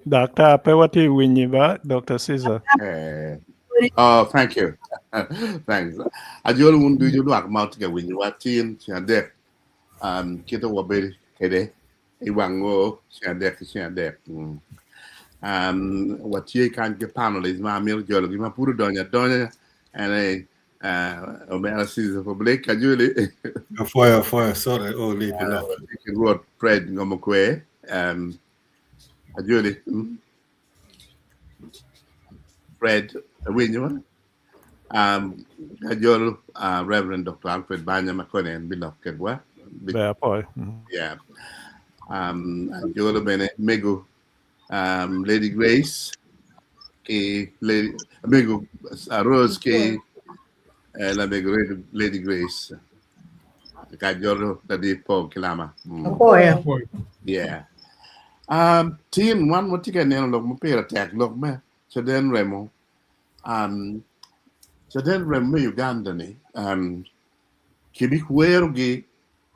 Doctor, Pewati Winyiba, Dr. Caesar. Oh, thank you. Thanks. I just want to do like mouth get when you are teen, Shandek. Kita wabe kede. Iwango, Shandek. What you can't get panel is my meal, Jolly, my put donya, and a Omera Caesar for Blake, Julie. Fire, sorry, oh, leave it off. Wrote Fred Ngomokwe, Julie. Fred, win you. Kajol, Reverend Dr. Alfred Banya Makone and Bill of Kedwa. Yeah. Joel Bene, Mego, Lady Grace, Lady Mego, Rose K, and Lady Grace. Kajol, the deep Paul Kilama. Yeah. Team one, what you can look, Tic Pire Tek, look, me. Locaden Remo. Locaden Remo Uganda ni kibi kuerogi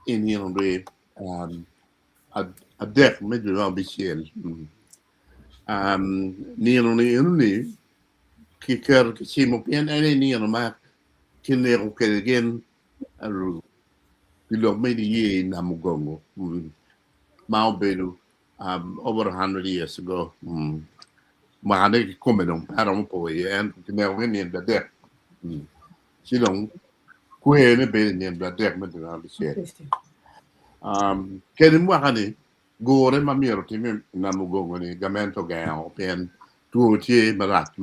in yonwe a deck maybe on bichel ni kicker kichimo pian ni ma kinero again aru bilo maybe ye namugongo Bulu over 100 years ago. Mà đây come non parano poi che ne ho niente da dire ci non quelle bene niente da dire ma da dire che ne muoiono gore ma miro ti na mugongo ni gamento gao pen tu ti marat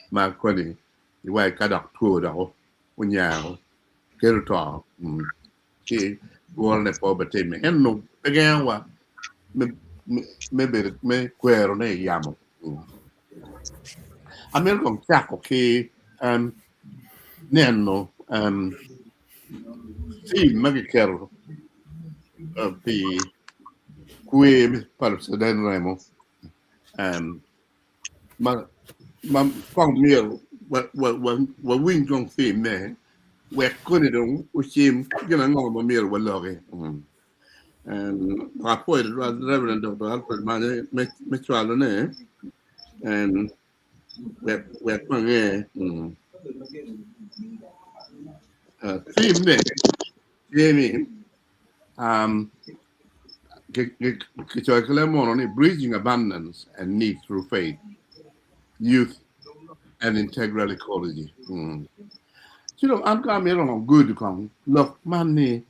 ma quelli i vai cada tu da ho unyao che to che gore ne po bete me no pegao wa me quero ne yamo a me con Chaco che Nenno sì ma che chiaro di cui per Locaden Remo ma con mio wa win con film ne we con it uscim che non ho mio quello che ma poi il Reverend Dr. Alfred me chualo ne and we're going theme ne Jamie bridging abundance and need through faith, youth and integral ecology. You know, I'm coming on good come look money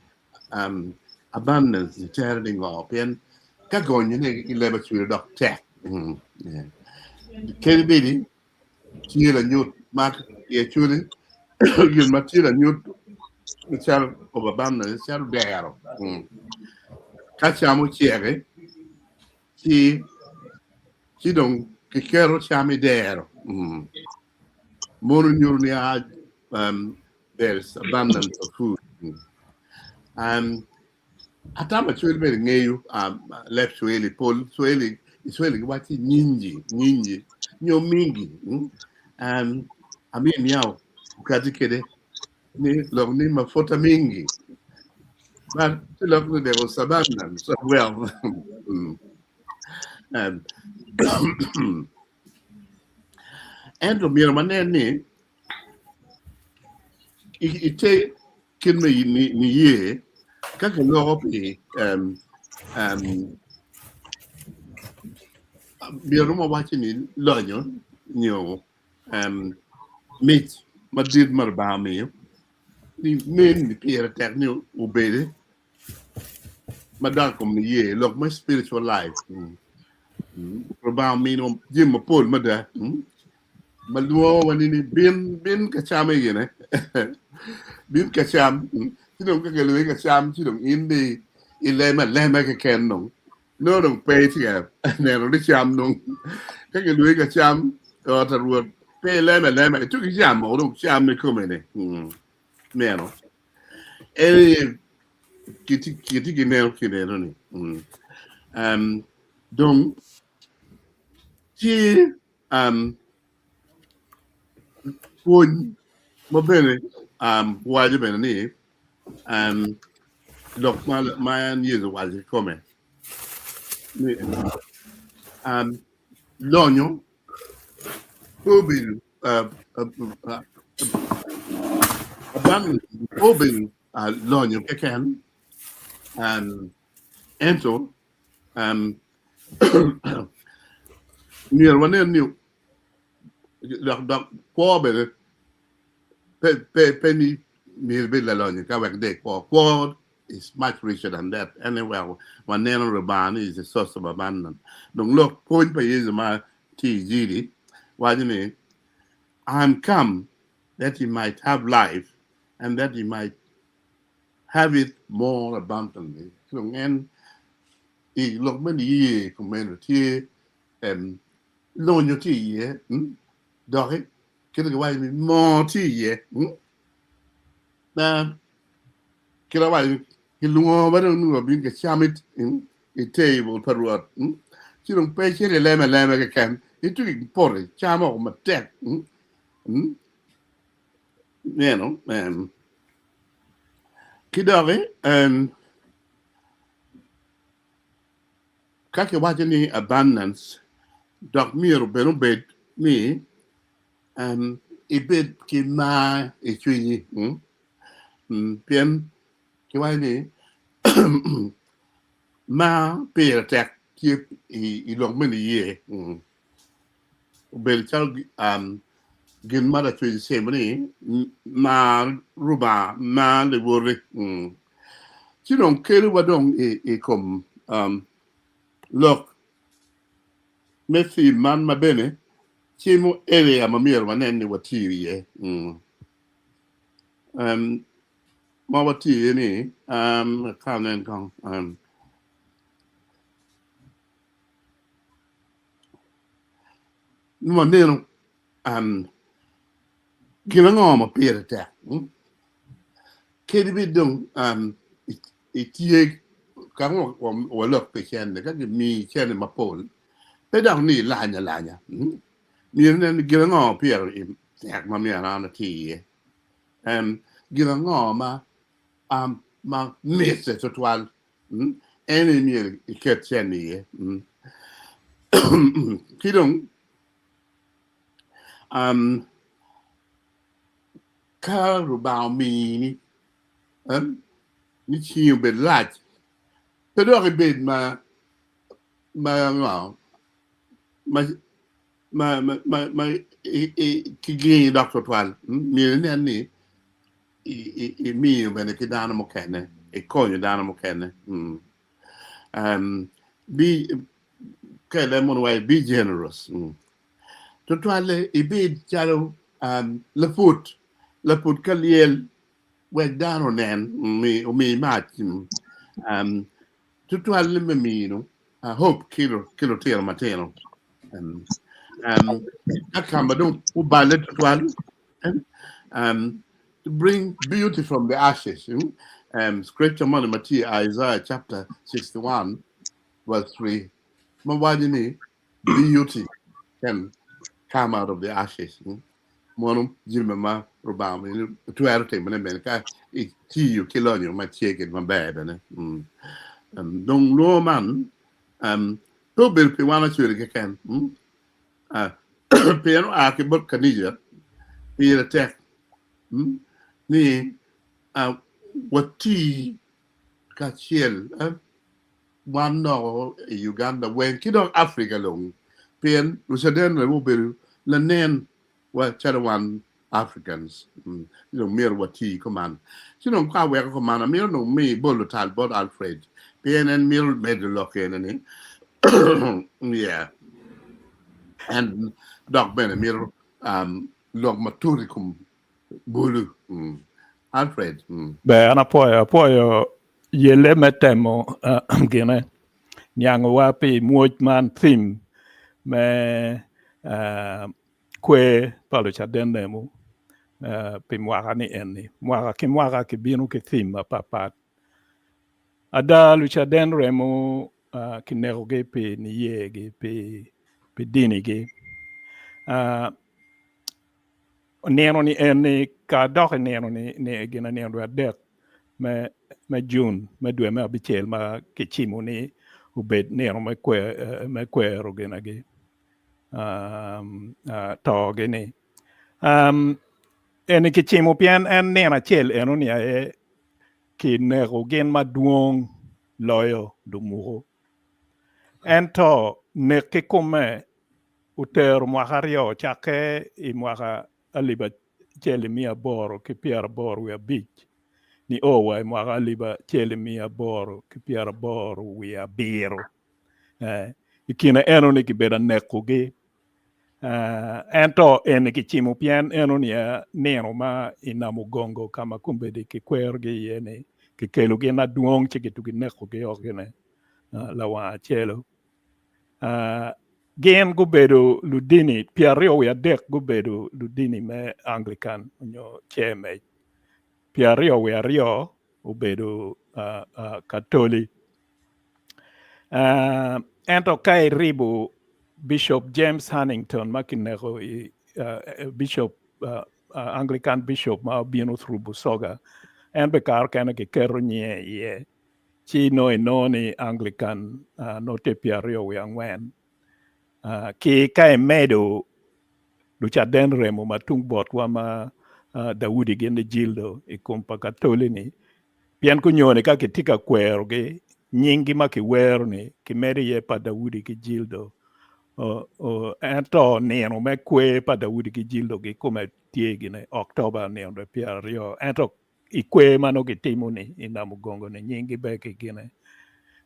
abundance charity up and kagon you never to the tech. Can be here a new market actually you material new child of abundance child there. Cacciamo chiere ci don't che chiaro chiami there. More there's abundance of food. Atama chwele bere ngeyu left chwele pol chwele wati nyingi nyo mingi ami miao ukati kede ni lo ni mafuta mingi but lo there was abundance so well and mira manene ite kinme ni ye kaka lo pe mira mo wachi ni lonyo nyo meet madrid marba me ni men Pire Tek ni ubede madan kom ni ye look my spiritual life marba me no jim pol mada malwo wani ni bin ka chama yene bin ka cham ti dong ka le ka cham ti dong indi ilema ka ken no dong pe ti ga ne no cham dong ka le ka cham o ta ruo pe lema tu ki cham o dong cham ne come ne meno e ki ne no ni donc ti pun mo bene waje bene ni dok ma years waje come ni Lonyo, Obil, Aban, Obil, Lonyo, Kekan, and Ento, near one new, the poor penny meal bill alone, Kawak Day, poor is much richer than that. Anywhere, one nail Raban is a source of abundance. Don't look, point by is my TGD. Why do you mean? I'm come that he might have life and that he might have it more abundantly. So, and he look many years, community, no new tea, dog it, get away with more tea, now, get away. He look over and know being a chamit in a table per word. She don't pay any lemon can. It took porridge, charm of my deck. You know, Kidare, kake wajani abundance, dog miro beno bed me, a bed ki ma e chwinyi, pien ki wajani ma Pire Tek keep I long many year, bel chal gin mara chwinyi semani ma ruba ma le wore, chidong kere wadong e kom look, Messi man ma bene, chimo area ma mir manene watiri ma watiri ni kanen kong ma neno gilango ma Pire Tek kedi bidong itie kang wa look pe chen ka mi chen ma pol pe dang ni lanya ni nen gilango Pire Tek ma mi ana ti gilango ma messe total ene mi iket chen ni kidong ka rubao mi ni ni chiu be lat pe do be ma ki gi doctor twal mi ne ni mi bene ki dana mo kene e konyo dana mo kene be kele mon way be generous to twale e be chalo le put kaliel we dano nen mi mat to twale me mi no hope kilo tero mateno akamba u bale to twale to bring beauty from the ashes. Scripture money Matthew Isaiah chapter 61 verse 3. Mawajini beauty can come out of the ashes. Monum jimama rubam to arte menka iti you kilonyo ma chicken ma bebe don no man to bil pi wana churi ken piano ake bot kanija Pire Tek ni wati kachiel one no Uganda when kidong Africa long pien Locaden Remo gunyutu la nen wa Chadawan Africans mir wati command sino kwa we command mir no me Bulu Talbot Alfred pien and mir med Locaden yeah and dog ben mir log maturicum Bulu Alfred Beh, apoyo yele metemo gine nyango wapi muoj man thim me kwe palo Locaden Remo pi mwaka ni eni mwaka ki binu ki thim papat ada Locaden Remo ki nego ge pi ni ye ge pi dini ge neno ni eni ka dok neno ni gina neno dek me June me dwe me abichel ma kichimo ni ubed neno me kwe rogena gi to gini en ki chimo pien en nena chel eno ni e ki nego gen maduong loyo dumuro ento nek ki kume utero mwaka rio chake I mwaka aliba cheli mia boro ki piara boro wi abich ni owa I mwaka aliba cheli mia boro ki piara boro wi abiro ikina eno ni ki beda nekugi ento en ki chimo pien eno ni neno ma inamu gongo kama kumbedi ki kwergi yene ki kelo gi na duong chiki tuki nekugi ogene lawa chelo gen gubedo ludini piario wi adek gubedo ludini me Anglican nyo cheme piario wi ario ubedo Katoli ento kai ribu Bishop James Huntington makinego Bishop Anglican Bishop ma bino through Busoga en bekar kene ki kero nye ye chi no ni Anglican no te piario wi angwen ki kai medo Locaden Remo matung bot wa ma Daudi gende jildo ikumpa Katoli ni pian kunyone ka kitika kwero ge nyingi ma ki wero ni ki meri ye pa Daudi ki jildo ento neno me kwe pa Daudi ki jildo gi kuma tiegi ne October neno de piario ento ikwe mano ki timo ni inamu gongo ni nyingi be ki gine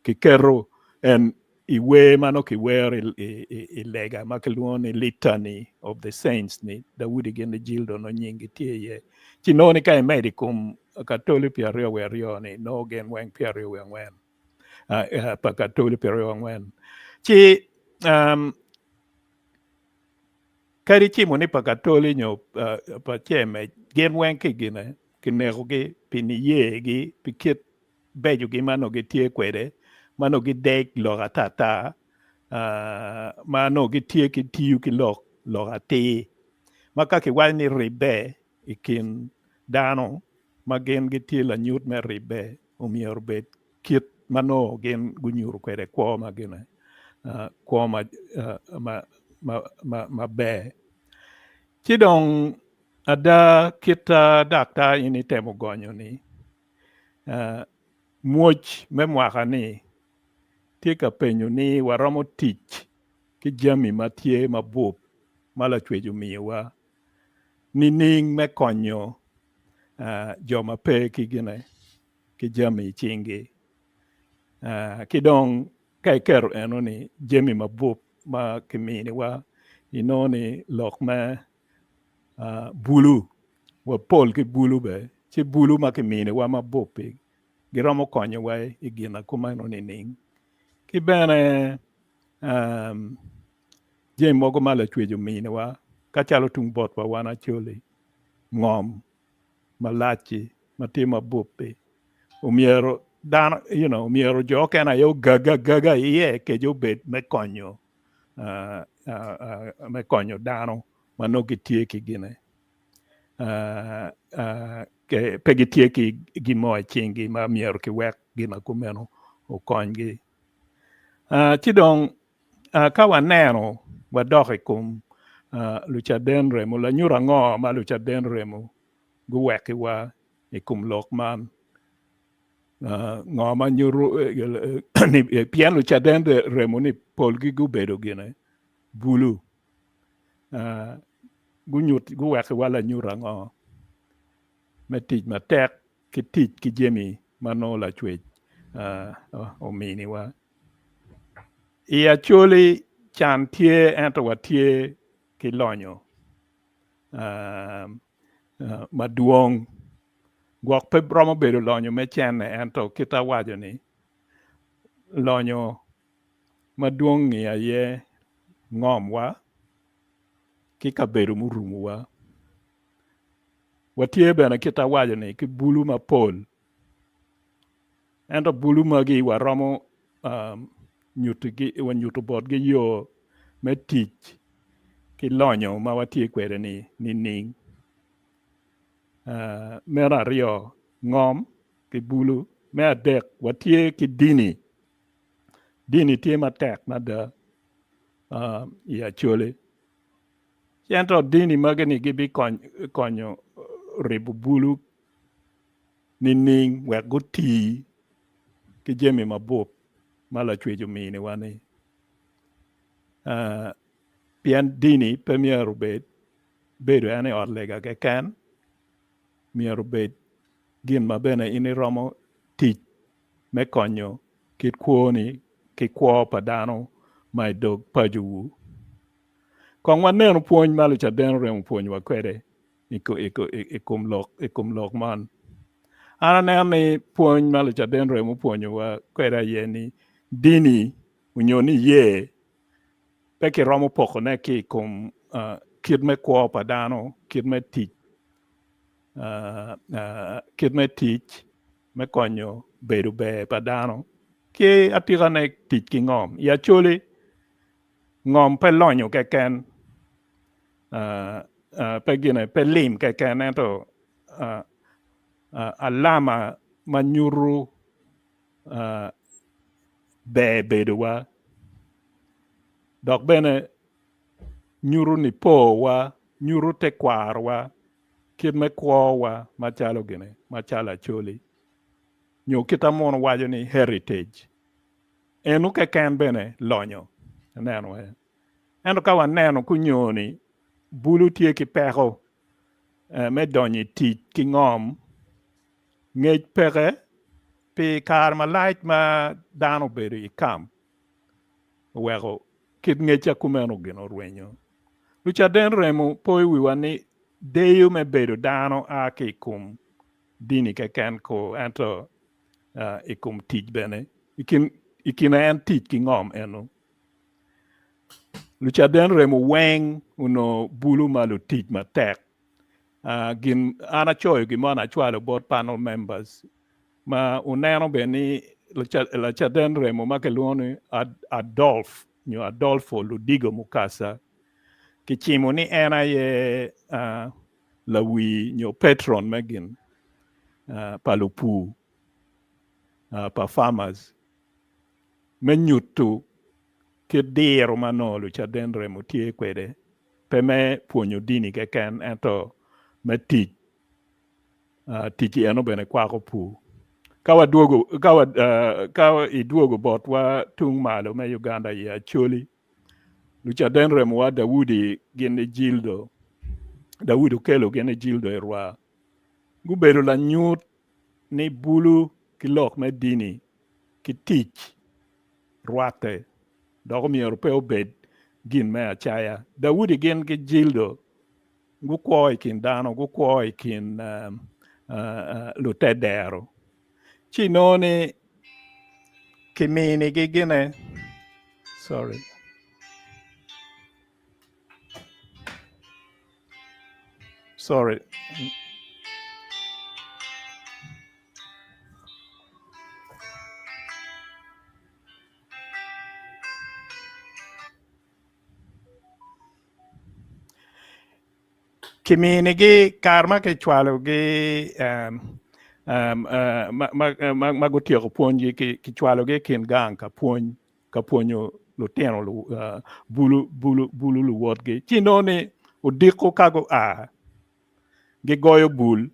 ki kero en iwe mano ki wer I lega ma ki luoni litany of the saints ni Daudi gine jildo no nyingi tie ye chinoni ka imedi kum Katoli piario we rio ni no gen weng piario we ngwen pa Katoli piario ngwen chi kari chimo ni pa Katoli nyo pa cheme gen weng ki gine ki nego gi pini ye gi pikit bejo gi mano gi tie kwede mano gi dek loga tata mano gi tie ki tiu ki loga ti maka ki wal ni ribe ikin dano ma gen gi tie la nyut me ribe umior bet kit mano gen gunyuru kwede kwa ma gine kwa ma be chidong ada kita dakta ini temo gonyo ni muoch me mwaka ni tika penyo ni waromo tich ki jami matie mabup mala chwejo miwa ni ning me konyo joma pe ki gine ki jami chingi kidong kai kero eno ni jami mabup ma kimini wa inoni lok me bulu wa pol ki bulu be chi bulu ma kimini wa mabup giromo konyo wa igina kuma eno ni ning ki bene jem mogo mala chwejo mine wa kachalo tung bot wa wana choli ngom malachi matima bupi umiero dano umiero jo kena yo gaga ye ke jo bet me konyo dano mano gitie ki gine ke pegitie ki gimo chingi ma miero ki wek gina kumeno ukonygi chidong ka waneno wadoki kum Locaden Remo la nyura ngo ma Locaden Remo guweki wa ikum lok man ngo ma nyuru ni pian Locaden Remo ni polgi gubedo gine bulu guweki wa la nyura ngo metij matek ki tij ki jemi mano la chwej omini wa ia choli chan tie ento wa tie ki lonyo maduong gwok pe bromo bedo lonyo me chene ento kita wajo ni lonyo maduong ng'ia ye ng'om wa ki kabedo murumu wa watie bene kita wajo ni ki bulu mapol ento bulu magi waromo nyuto bot gi yo me tich ki lonyo ma watie kwede ni ning me ario ng'om ki bulu me adek watie ki dini tie matek nada ya chole Yento dini magani gibi konyo ribu bulu nining wek guti ki jemi mabop mala chwejo mini wani pian dini pe miero bedo ane odlega ke kan miero gin mabene ini romo tich me konyo kit kuoni ki kuo padano mai dog pajuwu Kong wan neno puonj malo cha den remo puonj wa kwede ikum lok man. Ana neno ni puonj malo cha den remo puonj wa kwede yeni dini unyoni ye peki romo poko ne ki kum kid me kwa padano kid me tich me konyo bedo be padano ki atira ne tich ki ngom ya chuli ngom pe lonyo ke ken pe gine pe lim ke ken ento alama manyuru be bedo wa dok bene nyuru ni po wa nyuru te kwar wa kid me kwo wa machalo gine machala choli nyo kita mon wajo ni heritage enu ke ken bene lonyo neno eno ka wan neno kunyoni bulu tie ki peko me donyi tich ki ngom ngej peke pi kar ma laik ma dano bedo i kam weko kit ngej akumeno gino rwenyo lucha den remo po wiwa ni deyo me bedo dano aki kum dini ke ken ko ento ikum tich bene ikina en tich ki ngom eno lucha den remo weng uno bulu malu tich matek gin ana choyo gimana chwalo board panel members ma uneno beni la chaden remo ma keluoni Adolfo Ludigo Mukasa kichimo ni ena ye la wi nyo patron megin palupu pa farmers menyutu kedero manolo chaden remo tie kwede peme puonyo dini ke ken ento me tich eno bene kwako pu kawa iduogo bot wa tung malo me Uganda ya choli lucha den remo wa Daudi gene Gildo Daudi kelo gene Gildo erwa gubedo la nyut ni bulu kilok me dini ki tich rwate doko mi europeo bed gin me achaya Daudi gen ki Gildo gu kwoi kin dano gu kwoi kin lutedero Chinoni kimini gigine sorry kimini gi karma ke chwalo gi magotieko puonj ki chwalo gi kin gang ka puonyo lutino bulu luwot gi chinoni udiko kago gigoyo bul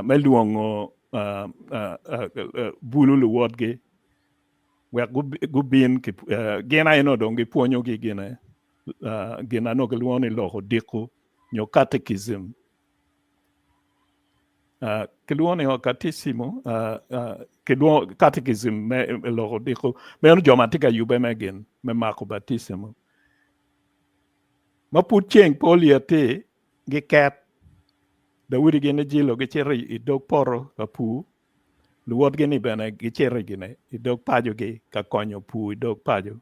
meluongo bulu luwot gi wek gubin gina ino dong gipuonyo gi gina no giluongo ni loko diko nyo catechism kiluongo ni catechismo catechism me loko diko meno joma tika yube megin me mako batismo maput cheng poliate gi ket Daudi gene jilo gichero idog poro ka pu luwot gini bene gichero gine idog pajo gi ka konyo pu idog pajo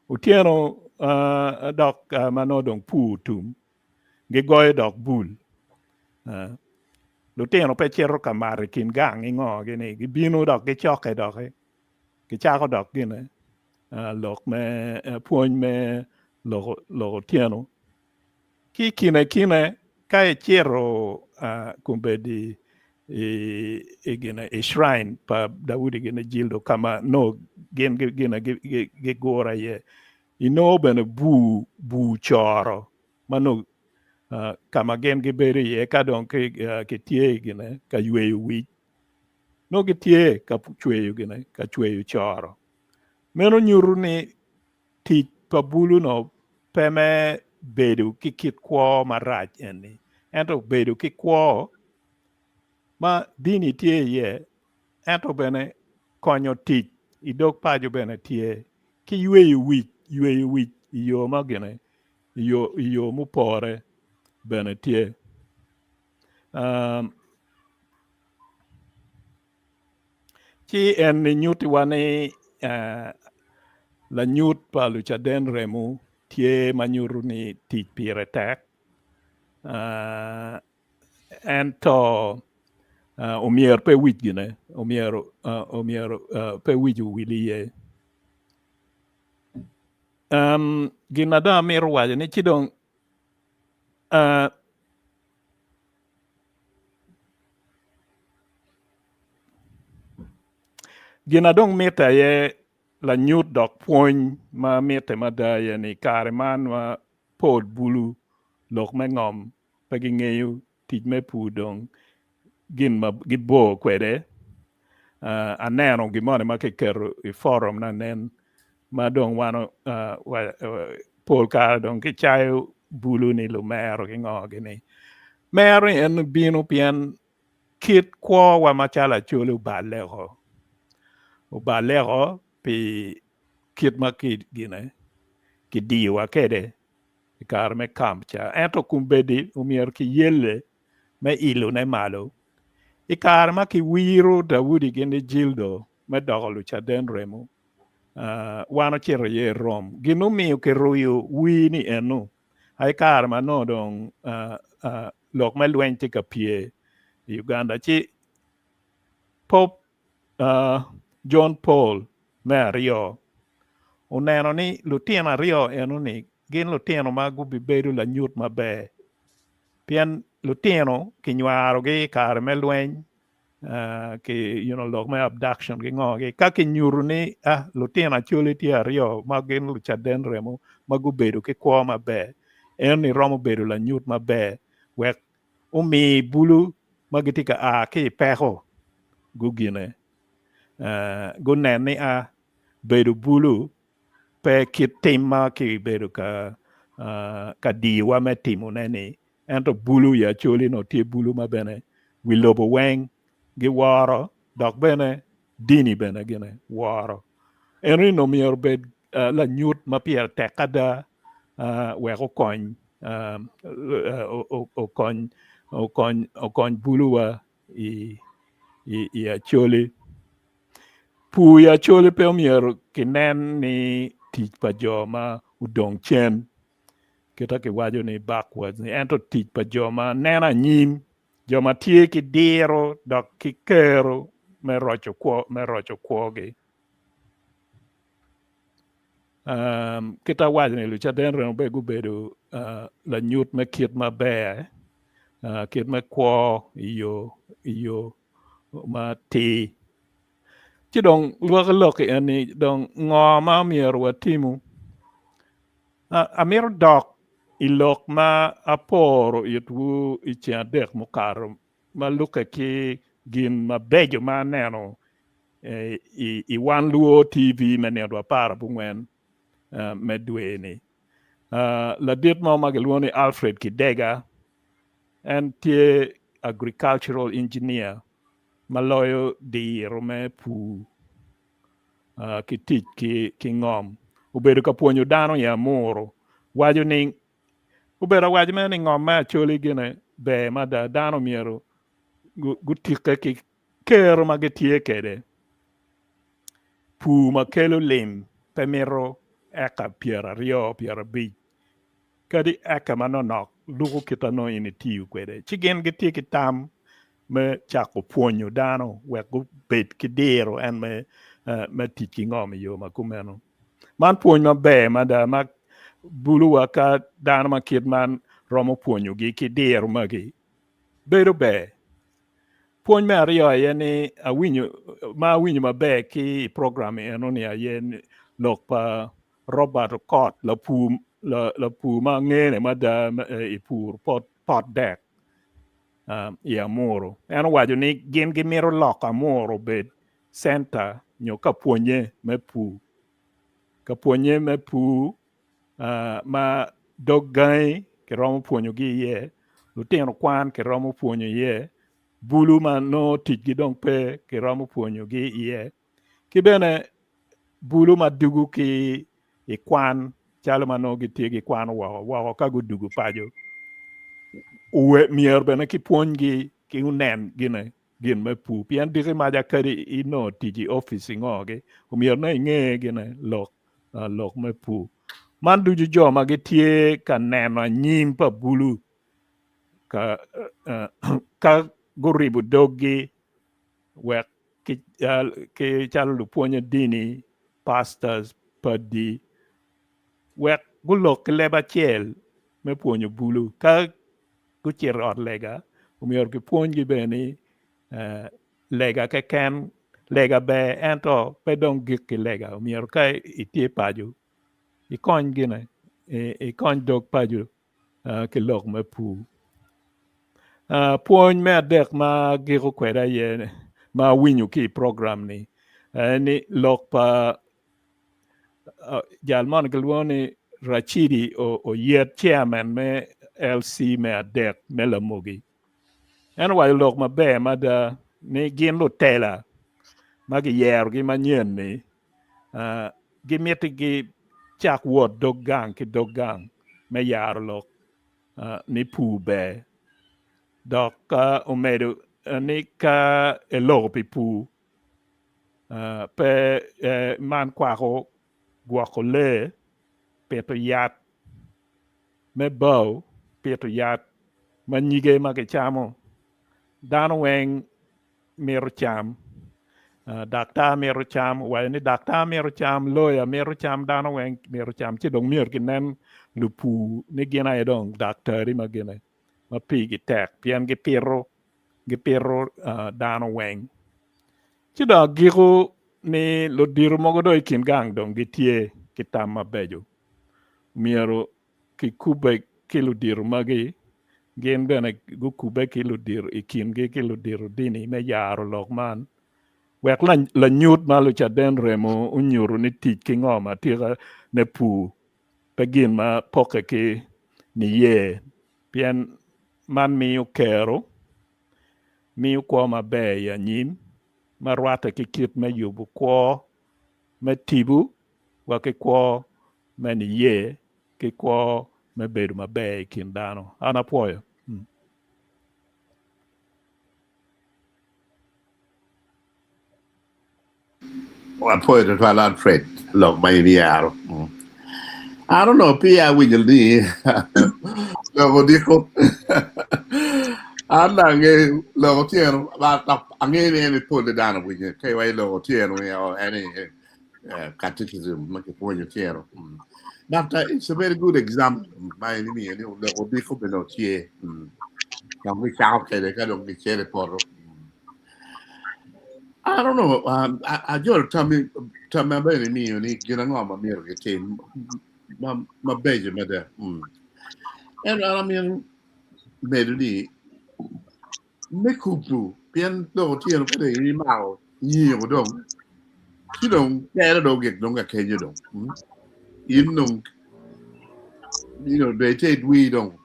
utieno dok manodong pu tum gigoyo dok bul lutino pe chero kamare kin gang ingo gini gibino dok gichoke doke gichako dok gine lok me puonj me loko tieno ki kine ka chero kumbedi gina shrine pa Daudi gina jildo kama no gen gina ge gora ye bene bu choro mano kama gen ge bere ye ka don ke tie gina ka ywe wi no ge tie ka chwe gina ka chwe choro meno nyuru ni ti pa Bulu no peme bedu kikit kwo marach eni ento bedu kikwo ma dini tie ye ento bene konyo tich idok pajo bene tie ki yweyo wich yo magene yo mupore bene tie chi en ni nyuti wane la nyut pa Locaden Remo tie manyuru ni Tic Pire Tek ento omier pe wich gine omier pe wich wili ye gina da mir waje ni chidong gina dong meta ye la nyut dok puony ma meta ma da ye ni kare man ma pod Bulu lok me ngom pa gi ng'eyo tich me pudong gin ma gibo kwede aneno gimone ma kikero i forum na nen ma dong wano pol kare dong kichayo Bulu ni lo mero ki ng'ogi ni mero en bino pien kit kwo wa machala chule ubalego pi kit ma kit gine kidiwa kede kar me kamcha ento kumbedi umier ki yelle me ilu ne malo ikar ma ki wiro Daudi gini jildo me dogo Locaden Remo wano chiro ye rom ginu miyo ke ruyo wini enu ay kar ma no dong lok me lweny ti ka pie Uganda chi Pope John Paul me ario uneno ni lutino ario enu ni gin lutino ma gubi bedo la nyut maber pien lutino kinywaro gi kar me lweny ki lok me abduction gi ng'ogi ka kinyuru ni lutino acholi ti ario ma gin Locaden Remo ma gubedo ki kwo maber en ni romo bedo la nyut maber wek umi Bulu ma giti ka ki peko gugine gunen ni bedo Bulu pe kit tim ma ki bedo ka diwa me timo neni ento Bulu ya choli no tie Bulu ma bene wilobo weng gi woro dok bene dini bene gine woro enri no mier bed la nyut ma pier tekada wek okony Bulu wa i acholi pu ya choli pe omier kinen ni tich pa jo ma udong chen kita ki wajo ni backwards ni ento tich pa jo ma nena nyim jo ma tie ki diro dok ki kero me rocho kwo gi kita wajo ni Locaden Remo be gubedo la nyut me kit maber kit me kwo iyo ma ti chi dong lok eni dong ngo ma mier watimu amir dok ilok ma aporo itwu ichia dek mukaro ma luka ki gin ma bejo ma neno i wan luo TV me nedwa para bungwen me dweni la dit mo magelwoni Alfred Kidega en tie agricultural engineer maloyo di rome pu ki tich ki ngom ubedo ka puonyo dano ya moro wajo ni ubedo wajo me ni ngom ma choli gine be ma da dano miero gutike ki kero ma gitie kede pu ma kelo lim pe miro eka piera bi kadi eka manonok lugo kita no ini tiu kwede chigen gitie ki tam me chako puonyo dano wek gu bet ki diro en me tiki ngom yo ma kumeno man puonyo ma be ma da ma Bulu wa ka dano ma kid man romo puonyo gi ki diro ma gi bedo be puonj me ariyo yani awinjo maber ki program eno ni ayen lok pa Robert Scott la pu ma ngene ma da i pur pot dek i amoro en wacho ni gin gimiro loko amoro bed center nyo ka puonje me pu ma dog gai ke romo puonjo gi ye lutino kwan ke romo puonjo ye bulu ma no tijgi dong pe ke romo puonjo gi ye ki bene bulu ma dugu ki i kwan chalo ma no gitie gi kwan wako ka gudugu pajo uwe mier bene ki puonjgi ki unen gin me pu pien diki maja kadi i no tiji office ngoge umier na ing'e gine lok me pu man duju jo ma gitie ka neno nyim pa bulu ka guribu doggi wek ki chalo lu puonjo dini pastors padi wek gulok leba chiel me puonjo bulu ka guchir ot lega umier ki puonjgi beni lega ke ken lega be ento pe dong gik ki lega umier ka itie paju ikony gine ikony dog paju ki lok me pu puonj me adek ma giko kweda ye ma winyo ki program ni ni lok pa jal mon gilwoni Rachidi o yet chairman me LC me adek me lamogi en wa lok maber mada ni gin lutela ma gi yer gi manyien ni gi mieti gi chak wot dog gang ki dog gang me yar lok ni pu be dok omedo ni ka elopi pu pe man kwako gwako le peto yat me bow peto yat manyige ma ke chamo dano weng miro cham daktar miro cham wa ni daktar miro cham lawyer miro cham dano weng miro cham chi dong mir ginen lupu ni gina edong daktari ma gina ma pigi tek pian gi piro dano weng chi da gigo ni lo diru mogo do ikin gang dong gitie kitam mabejo miro ki kube kilo diru magi gin bene gu kube kilo diru ikin gi kilo diru dini me yaro lok man wek la nyut ma Locaden Remo unyuru ni tich ki ngoma tira ne pu pe gin ma poke ki ni ye pien man miyo kero miyo kwa mabe ya nyim ma rwata ki kit me yubu kwa me tibu wa ki kwa me ni ye ki kwa me bedu mabe kin dano ana poyo Well, poi to try Fred. Look, my diaro. I don't know. Pia will di. Logo dico. Anda nge logo tieno. Ba tap ange ne put it down with you. Kai wai logo tieno or any catechism make a point tieno. But it's a very good example. By any means, logo dico beno tie. Yang we count ke ka dong ke le poro. I don't know. I just tell me about me. You need get on my mirror team. My baby, my there. And I mean, maybe me kupu. Pian do tian ko de ni mao. Yi ko dong. Ki dong ke do get dong ka ke dong. In dong. You know, they take we dong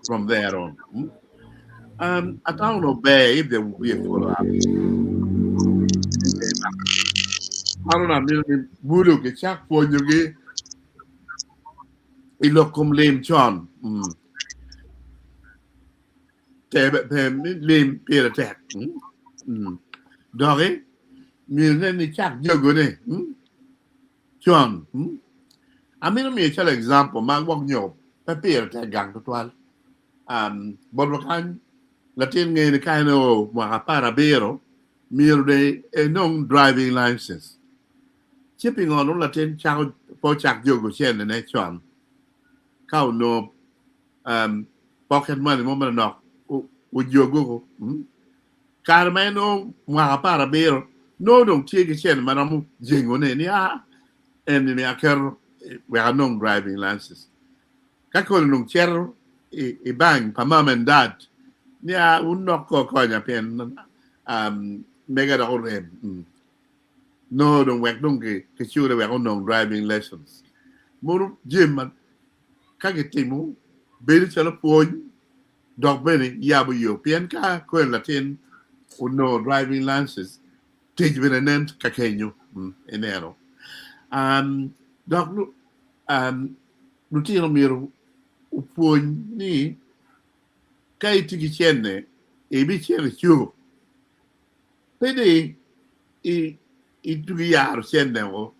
from there on. I don't know if there will be a follow up. I don't know. I mean, Bulu ke chak po nyugi. Ilokum lame John. Lame Pire Tek. Doggy, you then chak jogone. John. I mean, me a example. Man, walk yo. Pire Tek gang to 12. But what kind Latin in the kind of Mahaparabero, mere day a non driving license. Chipping on Latin child for chak jogo chen the next one. Cow no pocket money, moment enough. Would you go? Carmeno mwa para bero no don't take a chen manamu jingo ne ni and in akero we are non driving licenses kakol nung cher e bang pa mom and dad nia unok ko nya pen mega da rem no don't work don't ke sure we are non driving lessons muru jim kagetimu beri chalo pon dog beni yabu yo pien ka ko latin no driving licenses teach benen kakenyo enero dog lutino miro upon ni kai tigi chenne e bi chere chu pede i tugi yar chenne o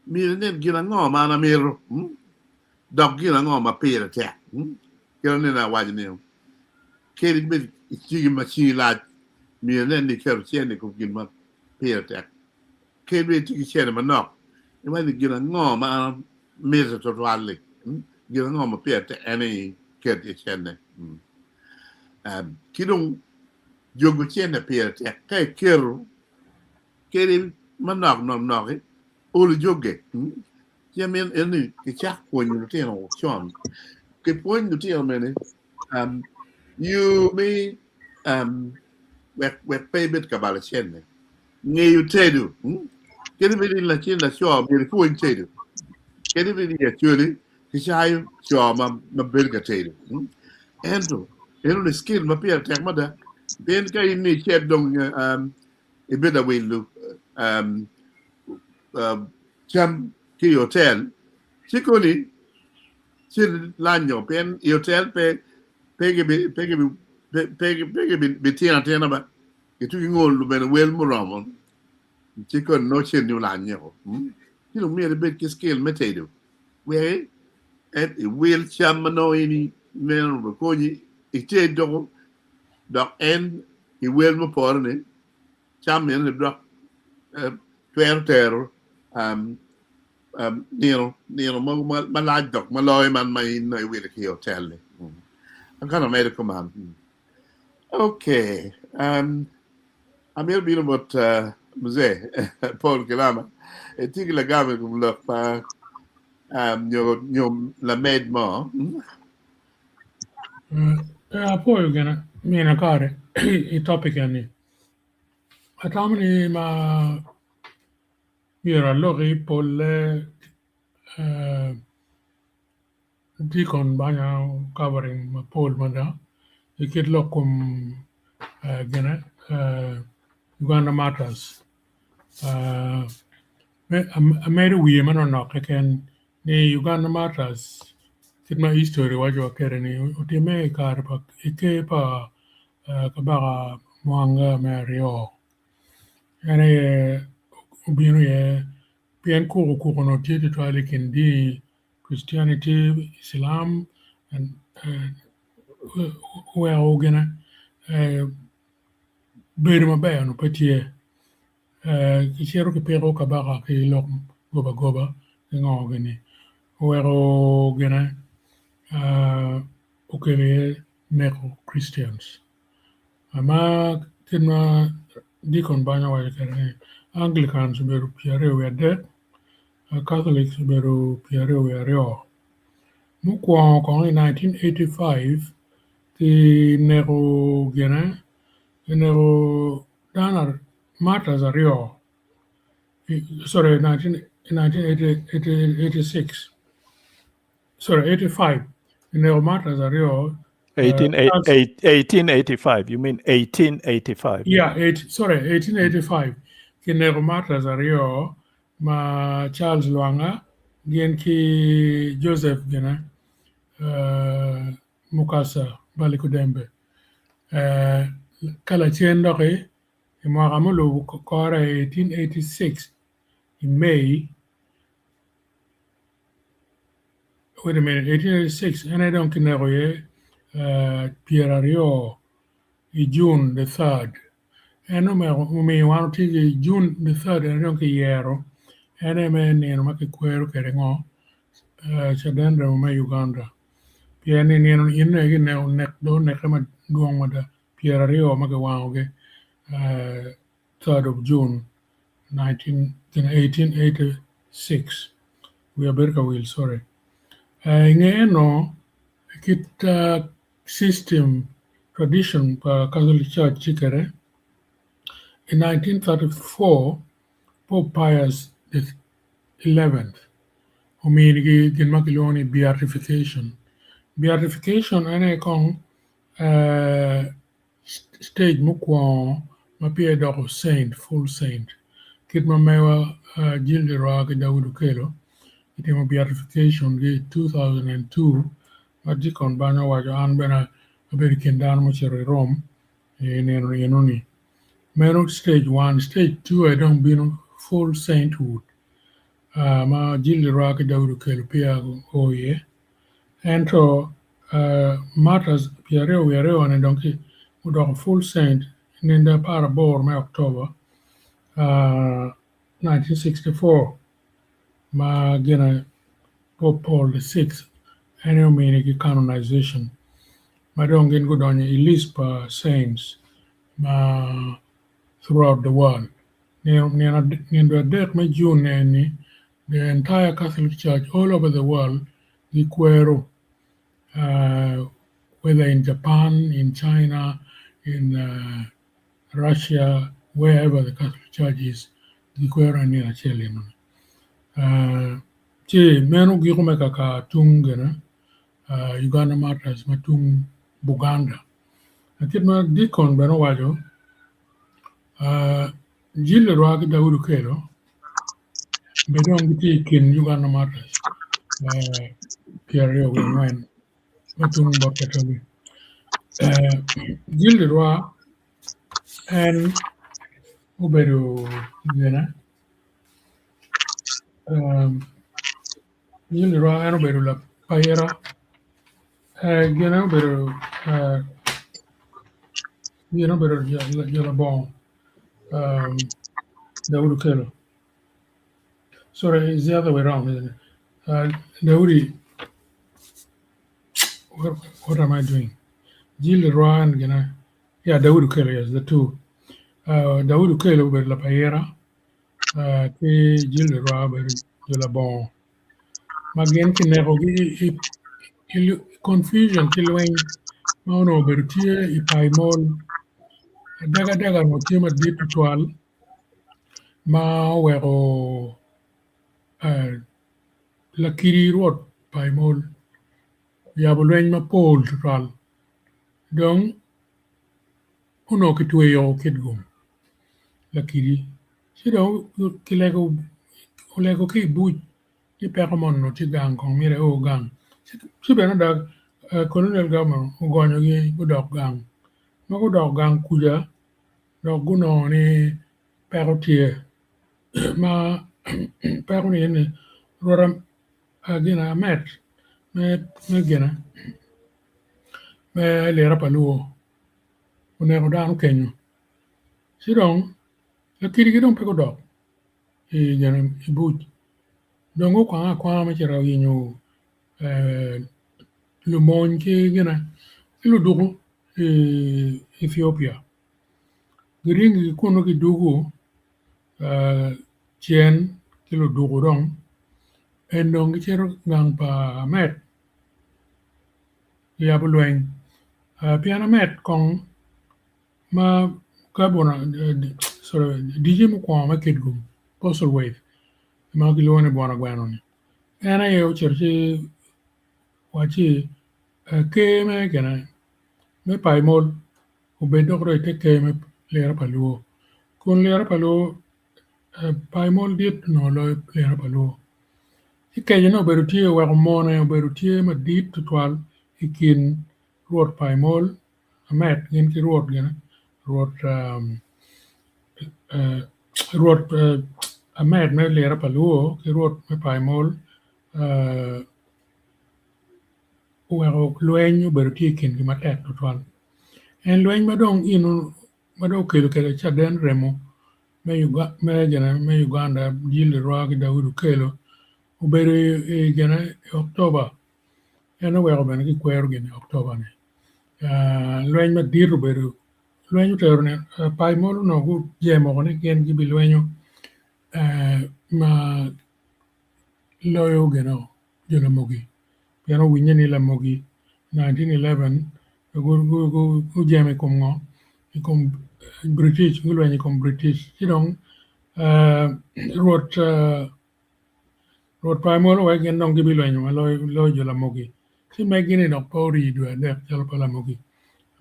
miro nen gina ngoma na miro dog gina ngoma pire te gina nena wajne keri be tigi machi la miro nen ni kero chenne ko gina pire te keri be tigi chenne manok e wajne gina ngoma miro to rally gina ngoma pire te any keri chenne kidong jogo chenne pire te kai kero keri manok nok olu joge jamen eni ke chak ponyo te no chon ke ponyo te mene you me we pay bit kabala chenne nge you tedu keri be la chenne cho me ponyo tedu keri be ya chuli ke chayo cho ma belga tedu endo eno skill ma pire te mada ben kai ni chet dong e beda welu cham ki hotel chikoni chil lanyo pen hotel pege be tena ba itu ngol lu ben wel mo ramon chikon no chen ni lanyo kilo mi be ki skill metedo we et wel cham no ini men ko ni ite do en i wel mo porne cham men do twer Neil ma lad dok ma loy man mai no we the hotel I'm kind of made a command okay I'm here being about muse Paul Kilama e tigi la game kum lo pa nyo la med mo poi gana mina kare I topic ani atamni ma mira lori polle dikon banya covering ma pol manda ikit lokum gana Uganda matters made we man no ken ni Uganda matters kit ma history wajo kere ni utime kar pa ike pa kabara mwanga mario ene ubinu ye pien kuru no tete to alikin di Christianity Islam and where ogena beru mabe no petie kishero ke pero kabara ke lok goba ngogeni where ogena okele neko Christians ama kina dikon banya wa kere Anglicans beru piare we dead Catholics beru piare we rio mukwa ko in 1985 ti nero gena nero danar matters rio sorry 1986 sorry 85 nero matters rio 1885 you mean 1885 yeah 1885 kinero matters rio ma Charles Lwanga gen ki Joseph gena Mukasa Balikudembe kala chendo ke mwaka mulu kora 1886 in May wait a minute 1886 and I don't know ye Pierre Rio June the 3rd and no me want to June the 3rd and I don't care and I mean you know make kwero kerengo chadandra ma Uganda piani ni no nek do nek ma duong mada Pierre Rio Magawange, 3rd of June 1886. We are Berka will, sorry. Ngeno, kit system tradition Catholic Church Chikere. In 1934, Pope Pius XI, uminigi ginmakiloni beatification. Beatification ane kong stage mukwa mapia doko saint, full saint. Kit mamewa Jilde Roa Dawudu Kelo, itimo beatification gi 2002, majikon bana wajo an bena American dan mochero Rome, yenoni. Mero stage 1, stage 2 I don't been full sainthood. Ma Jilde Roa Dawudu Kelo pia oye. And so matters Pierre we are on a donkey with a full saint in the parabor May October 1964. Ma gina Pope Paul VI annual meaning canonization. Ma don't get good on list saints throughout the world. Near the death of June, the entire Catholic Church all over the world, the Quero. Whether in Japan, in China, in Russia, wherever the Catholic Church is, the Quera near Chile. Menu Girumeka ka Tungana, Uganda Matters, Matung Buganda. I keep my deacon Benowajo, Jill Rag Dawudu Kelo, Bedong Tik in Uganda Matters, Pierre Win. Matung Bokatoli. Jill Roa and Uberu Gena. Jill Roa and Uberu La Paira. Gena Uberu Jalabon. Dawudu Kelo. Sorry, it's the other way around, isn't it? Dawudi. What am I doing? Jill Roa and Gena. Yeah, Dawudu Kelo, yes, the two. Dawudu Kelo Uberu La Paira. Jill Roa Uberu Jalabon. Magain Kinerogi confusion killing Mauno Bertier Ipaimol Daga no Tima Deep 12 Ma Wero Lakiri Road Paimol Yabuleng Ma Pole Tral Dong Uno Kitweo Kidgum Lakiri Sido Kilego Olego Ki Boot Di Peramon no Tigang Kong Mire O Gang Sibena Dag Colonial Government Ugonyo Gi Udok Gang Mago Dog Gang Kuja Dog Guno ni Perotier Ma Peroni ni Roram Agina Met Me Gina Me Lera Paluo Unego Dan Kenyo Sidong La Kirigidong Pego Dog Gina Boot Dongo Kwa Machera Yino Le Monke Gina Iludugu Ethiopia Giring Kuno Kidugu Chien Kilo Dugu Dong and Dong Chero Gang Pa Met Yabulueng Piano Met Kong Ma Carbona sorry DJ Mukwa Makidgum Postal Wave Magilone Bonaguanoni and I church Wachi Kame Gana Me Paimol Ubedokre Kame Lera Paluo Kun Lera Paluo Paimol did no Lera Paluo Ikayano Berutia Warmone Berutia ma deep to 12 Ikin Road Paimol a mat Genki Road Gana Road a mat me Lera Paluo Road me Paimol Uero Luenyo Berutia Kin Matat to 12 and Luen Madong in Madoke look at Locaden Remo Uganda Jill Rock Dawudu Kelo Uberu Gana October and a well ben Quergin October. Luen Madir Beru luenyo terone pai molo no gu jemo ne gen gibi luenyo ma loyo geno jona mogi piano winye ni la mogi 1911 gu jeme kom ngo kom British gu luenyo kom British chidong rot pai molo wa gen dong gibi luenyo ma loyo jola mogi si megini no pori dua dek jalo pala mogi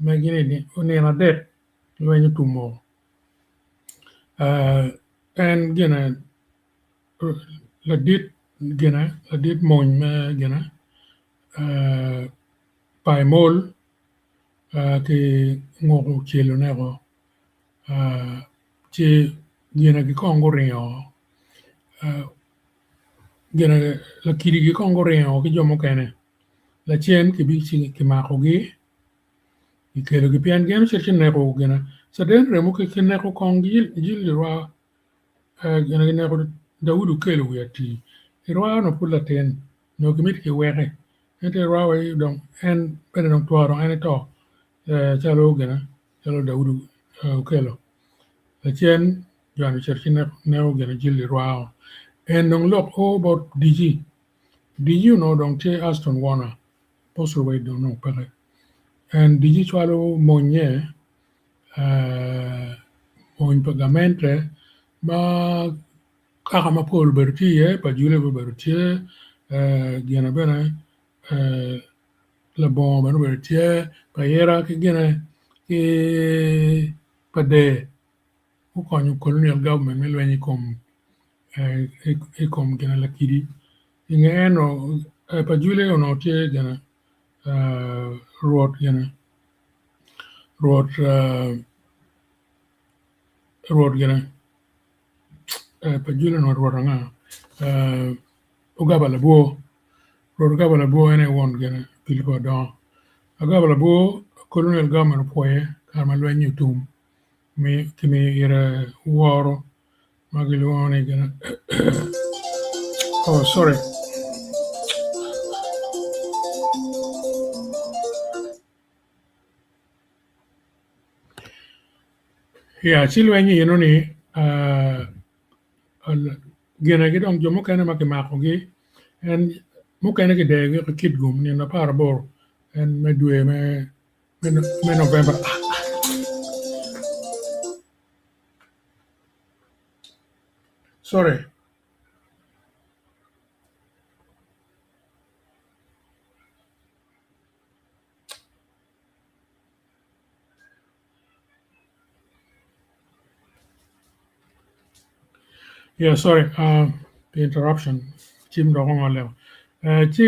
megini ni unena dek luenyo tumo and gena la dit moñ me gena pai mol ke ngoku chelo nego che gena ki kongo rio gena la kiri ki kongo rio ki jomo kene la chen ki bi ki mako gi ki kelo ki pian gen che nego gena sa den remo ki nego kongi jil wa gena nego Daudu kelo yati irwa no pula ten no kimit ki wege ente irwa wa dong en pene dong tuaro ene to chalo gena chalo Daudu kelo la chen janu cherchi ne gena jilli irwa en dong lok o bot DG no dong che Aston Warner posul way dong no pare en DG chalo monye mon pagamente ma kaka ma Paul Bertie pa Jule Bertie gena bena la bon bena Bertie pa yera ki gena ki pa de ku konyu colonial government me lwenyi kom kom gena la kidi inge eno pa Jule ono tie gena ruot gena ruot gena pa Jule no ruot nga ugaba la buo ene won gena pilko don agaba la buo colonial government poye kama lwenyi tum mi kimi ira woro magilwone gena oh sorry chilwenyi ni gena gidong jomo kene makimako gi en mukene ki dege ki kit gum ni na parabor en me dwe me November sorry sorry the interruption chim do ngol lew chi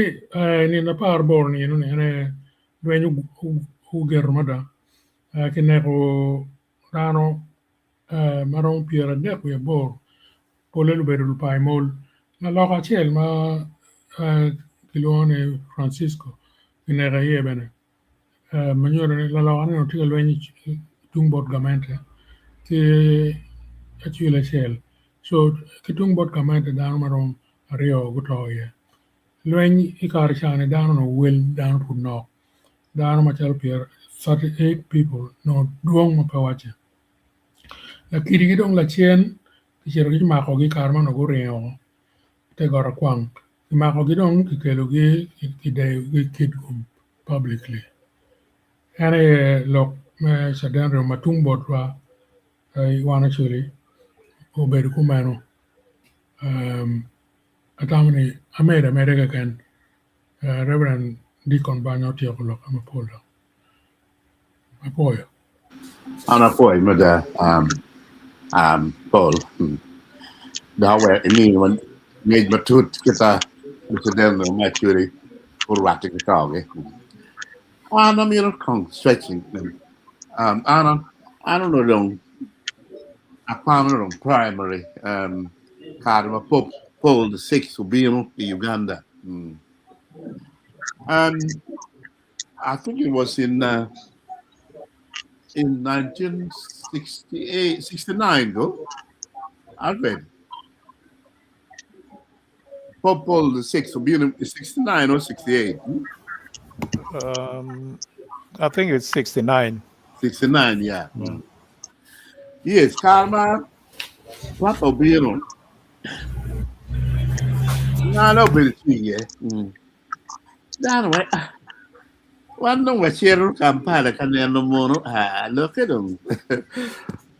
ni na parabor ni no ne dwenyu germada kine ko rano marong piera de ku bor polelu berul pai mol na loka chel ma kilone Francisco kine ga ye bene manyor la loka no tiga lwenyi tungbot gamente ki achule chel so kitung bot gamente dan marong rio guto ye lwenyi ikar chane dan no wel dan put no dan ma chal pier 38 people no duong ma pawache la kiri gidong la chien kichero gi mako gi karma no goreo te gora kwang mako gidong kikelo gi kide gi kidgum publicly ane lok me sadan ro matung botwa wana chuli obedu kumano atamani America kan Reverend Deacon Banyo Tiakulok amapola apoyo Ana poi mada Paul dawe ini man ngej matut kita president no maturi urwati kawge ana miro kong stretching ana no dong a primary karma Paul the 6th ubino in Uganda I think it was in 1969 go Alfred Pope Paul the 6th ubino 69 or 68 I think it's 69. 69, yeah. Yes, Karma, what of being no, very yeah. That way, one no was here, Kampala, can you no more? Look at them.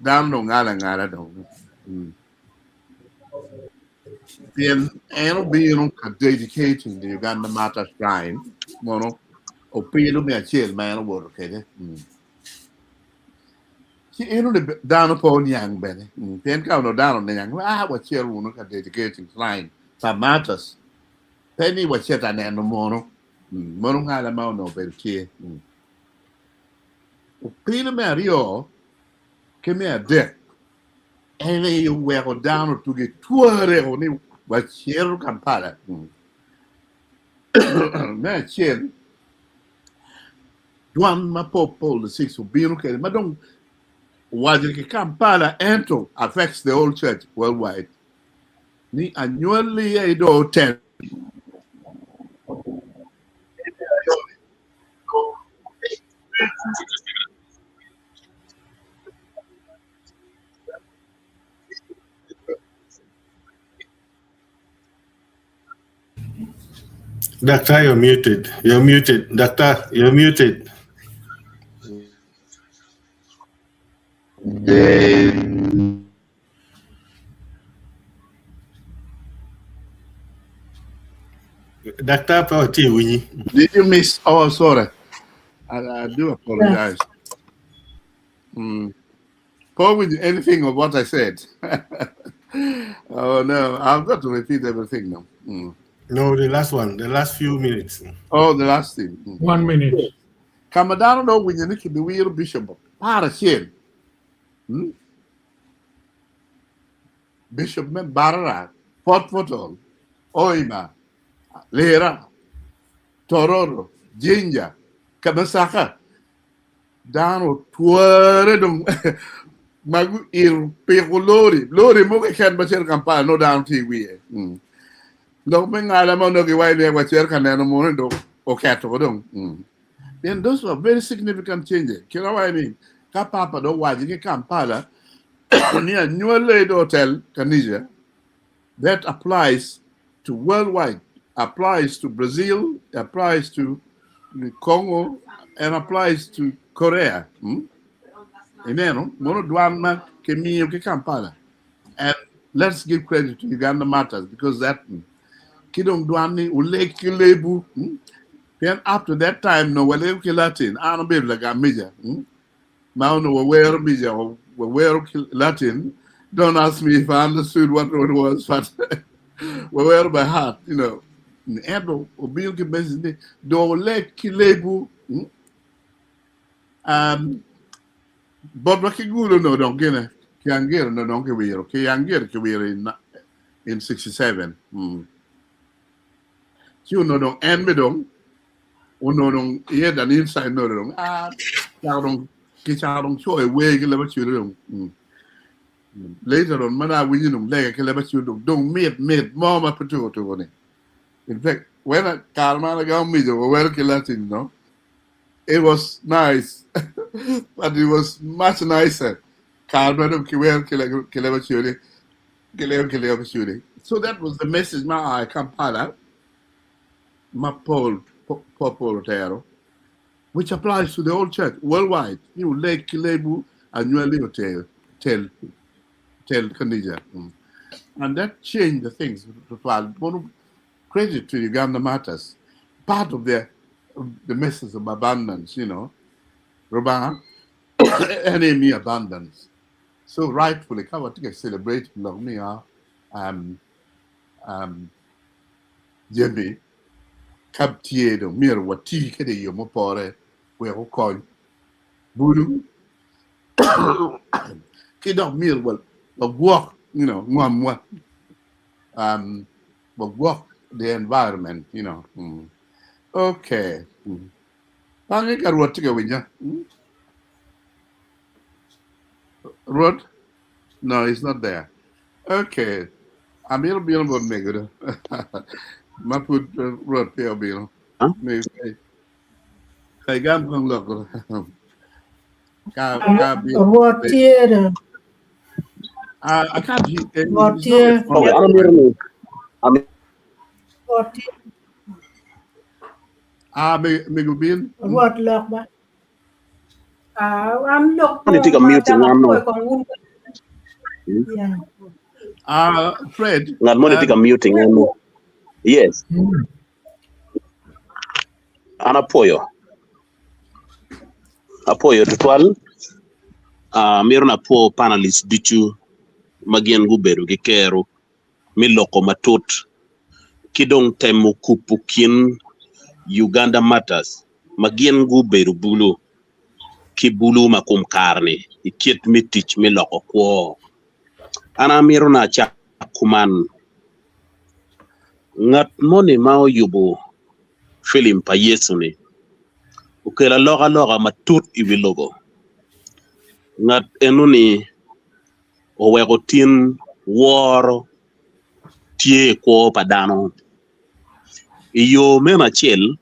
Down no Galangara, don't. And being dedicating the Uganda Mata Shrine, mono, or pay me a chill man of work, okay? She down upon young Benny. Then count down on the young. What chill will look at dedicating shrine. Some matters. Penny was set an animal. Mono had a mount of a key. Pina Mario came here deck. And you were down to get 2 only what chill Kampala. Man, chill. One my popo the 6 will be okay. Madam was the Kampala ento affects the whole church worldwide. Ni annually a do 10. Doctor, you're muted. You're muted. Doctor, you're muted. Doctor, Did you miss? Oh, sorry. I do apologize. Paul, with anything of what I said? Oh no, I've got to repeat everything now. No, the last one, the last few minutes. Oh, the last thing. 1 minute. Kamadano no when you need to be weird bishop. Parashin. Bishop men Barara, Port Potol, Oima, Lera, Tororo, Jinja, Kamasaka. Dano Tuaredum Magu il Lori Moke can Bacher Campa, no down TV. No Bengalamo no Giwai, what you can animal or cat or don't. Then those were very significant changes. You know what I mean? Kapapa don't watch you Kampala near New Lady Hotel, Tunisia. That applies to worldwide, applies to Brazil, applies to Congo, and applies to Korea. Amen. Mono Dwama Kemi Kampala. And let's give credit to Uganda Matters because that Kidong Dwani Ule Kilebu. Then after that time, no Wale Latin, I don't be like a major. Mount aware major or where Latin. Don't ask me if I understood what it was, but were by heart, you know. Endo obilke business do le kilebu but what you no don't get a Kiangir no don't give Kiangir in 67. You know don't end me don't no don't hear than inside no don't don't show a way you later on mana we like don't meet mama to in fact, when I Karma got me, they were working Latin, no? It was nice, but it was much nicer. Karma don't kill. So that was the message. My Kampala, my Paul Tero, which applies to the whole church worldwide. You Lake Kilebu and you little tell Kanija. And that changed the things. Credit to Uganda Matters. Part of the message of abundance, you know. Roba enemy abundance. So rightfully, come on to celebrate me Jembi Captiedo, Mir Wati Kede Yomopore, where who call Bulu Kidok Mir will walk, you know, one but walk the environment, you know. Okay. Pangi ka ruot tiga winya. Ruot? No, it's not there. Okay. Amir bil bon meguro. Ma put ruot pio bil. Maybe. Kay gam kong loko. Rotier. I can't hear. Rotier. Okay, I'm hearing you. Rotier. Megubin. What lock ba? I'm look I'm going to take a meeting. I'm not. Yeah. Fred. I'm going to take a meeting. Yes. And apoyo tutual meron po panelist bichu magien guberu gikero miloko matut kidong temu kupukin Uganda matters magien guberu bulu ki bulu makum karni ikit mitich miloko kwo ana meron cha kuman ngat moni mao yubu film pa yesu ni ukela loga matut ibilogo ngat enuni owego tin woro tie ko padano iyo mena chel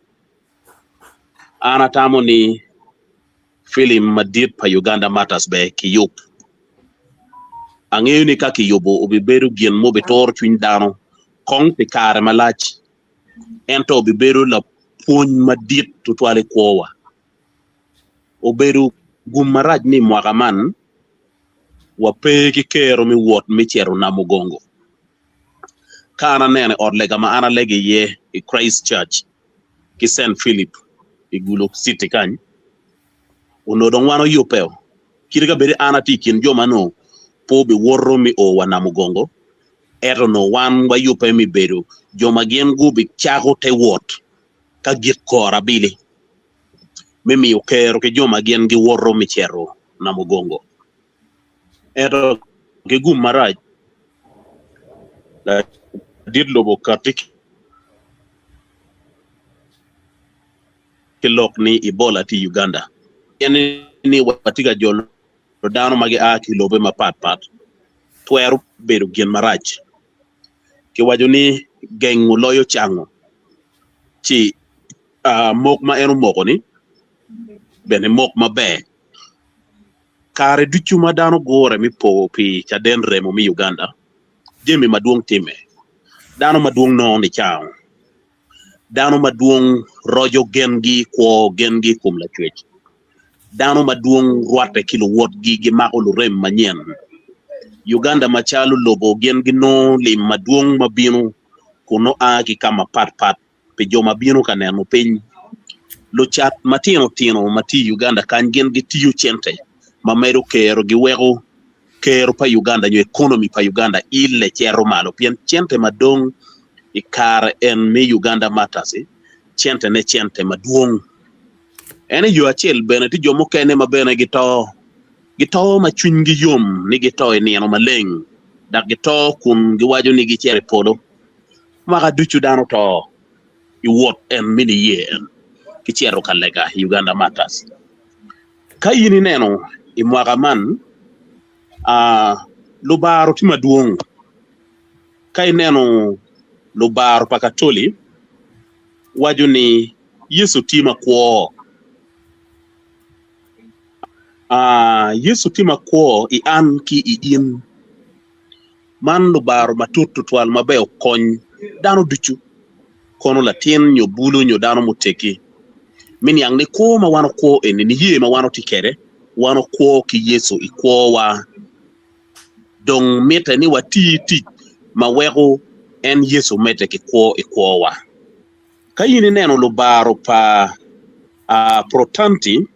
ana tamo ni film madit pa Uganda matters be kiyup angeyo ni kaki yobo obiberu gien mo betor chwin dano kong te kare malach ento obiberu la puny madit tutwale kowa oberu gumaraj ni mwakaman wape kikero mi wot mi chero na mugongo kana nene odlega ma ana lege ye i Christ Church ki St. Philip i Gulo City kany uno don wano yopeo kiriga beri ana tikin joma no po be worro mi o wana mugongo eto no wan wa yope mi beru joma gen gubi chago te wot ka git kora bili mimi ukero ke joma gen gi worro mi chero na mugongo eto ke gum maraj la dit lobo katik kilok ni Ebola ti Uganda yani ni watiga jolo dano magi a kilobe ma pat tweru beru gen maraj ki wajo ni gengu loyo chango ci mok ma enu moko ni bene mok ma be kare duchu ma dano gore mi po pi Locaden Remo mi Uganda jemi maduong time dano maduong no ni chao dano maduong rojo gengi ko gengi kum la chwech dano maduong ruate kilo wot gi makolo rem manyen Uganda machalo lobo gengi no lim maduong mabino kuno aki kama pat pe joma bino kaneno piny lo chat matino mati Uganda kan gengi tiyo chente mamedo kero gi wego kero pa Uganda nyo economy pa Uganda ile chero malo pien chente madong ikar en me Uganda matters chente ne chente maduong ene yo achiel bene ti jomo kene mabene gito ma chuny gi yom ni gito e nieno maleng dak gito kun giwajo ni gichere podo maka duchu dano to iwot en mini yen kichero kalega Uganda matters kayini neno imwaga man lubaro ti maduong kay neno lubaro pakatoli wajo ni Yesu tima kwo Yesu tima kwo i an ki i in man lubaro matutu twal mabeo kony dano duchu kono latin nyo bulu nyo dano muteki min yang ni ko ma wano ko en ni ye ma wano tikere wano ko ki Yesu i kwo wa dong meta ni wati ma wego en Yesu meta ki kwo i kwo wa kayini neno lubaro pa protanti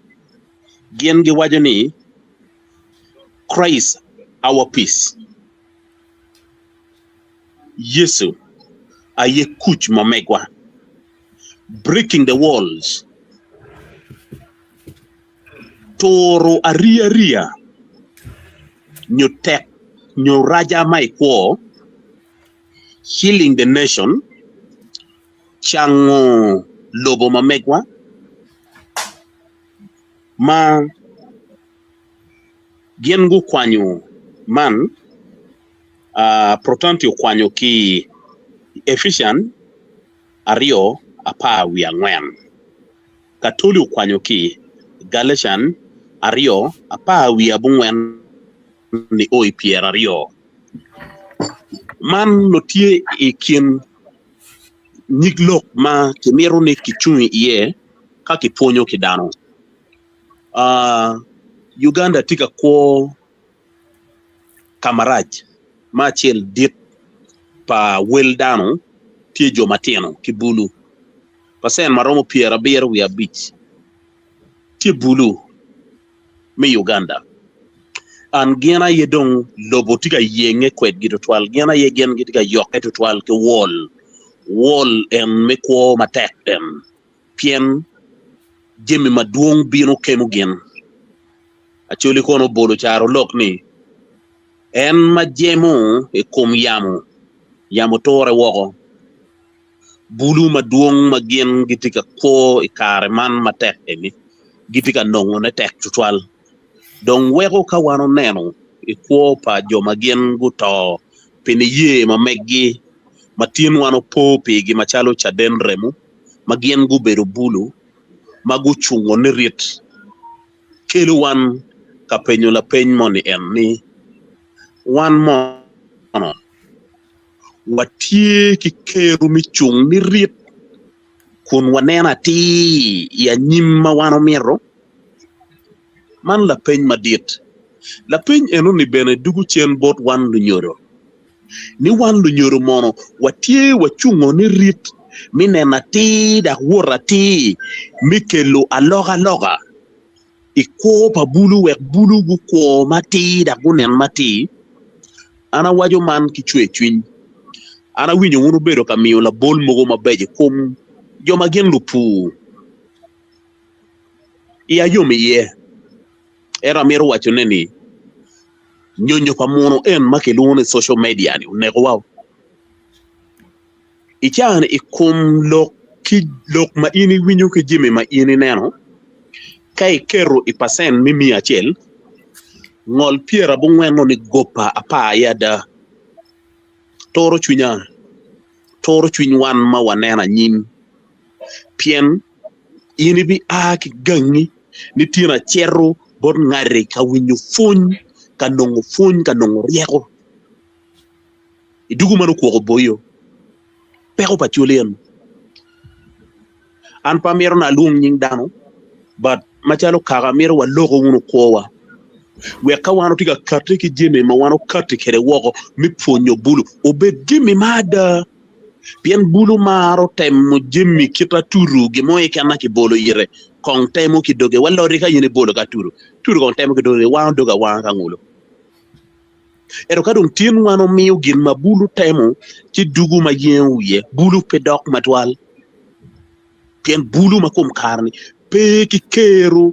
gen gi wajo ni Christ our peace Yesu aye kuch mamegwa breaking the walls toro aria nyo tek nyo raja mai kwo healing the nation chango lobo mamegwa ma gengu kwanyo man protanti kwanyo ki efficient ario apa wi angwen katoli kwanyo ki Galatian ario apa wi abungwen ni oi pier ario man no tie ikin niglok ma kemero ne kichuni iye ka kiponyo kidano Uganda tika ko kamaraj ma chel dit pa wel dano tie jo matino ki Bulu pasen maromo pier abier wi abich tie Bulu me Uganda an gena yedong lobo tika yenge kwet gitu twal gena ye gen gitu ga yoke to twal ke wall en me ko matek dem pien jemi maduong bino kemu gen acholi kono bolo charo lok ni en majemo e kom yamo tore woko Bulu maduong magen gitika ko e kare man matek emi gitika nongo ne tek tutwal dong weko ka wano neno e ko pa joma gen guto pene ye ma meggi matin wano popi gi machalo chaden remu magien gu bedo Bulu magu chungo ne rit kelu wan ka penyo la peny moni en ni wan mono watie ki keru mi chung ni rit kun wanena ti ya nyimma wano miro man la peny madit la peny eno ni bene dugu chen bot wan lu nyoro ni wan lu nyoro mono watie wachungo ni rit minena ti da wora ti mikelo aloga iko pa Bulu wek Bulu gu ko mati da gunen mati ana wajo man ki chwe chwiny ana winyo wunu bedo ka miyo la bol mogo mabeje kum joma gen lupu iya yomi ye era mero wacho neni nyonyo pa mono en makelu ne social media ni unego wow ichan ikum lok ma ini winyo ke jime ma ini neno kai kero ipasen mimi achel ngol piera bungweno ni gopa apa yada toro chwiny wan ma wanena nyim pien ini bi ki gangi ni tina chero bon ngare ka winyo funy ka nongo rieko idugu manu ko boyo peko pa chulen an pa mero na lung nying dano but machalo kaga mero wa logo wunu kowa we ka wano tiga karte ki jeme ma wano karte kere woko mi ponyo Bulu obed jeme mada pien Bulu maro temo jemi kita turu gi moye kana ki bolo yire kong temo ki doge wala rika yene bolo ka turu kong temo ki doge wano doga wano ka ngulo ero kadung tin wano miyo gin ma Bulu temo ki dugu ma yen uye Bulu pedok matwal pien Bulu makum karni pe ki kero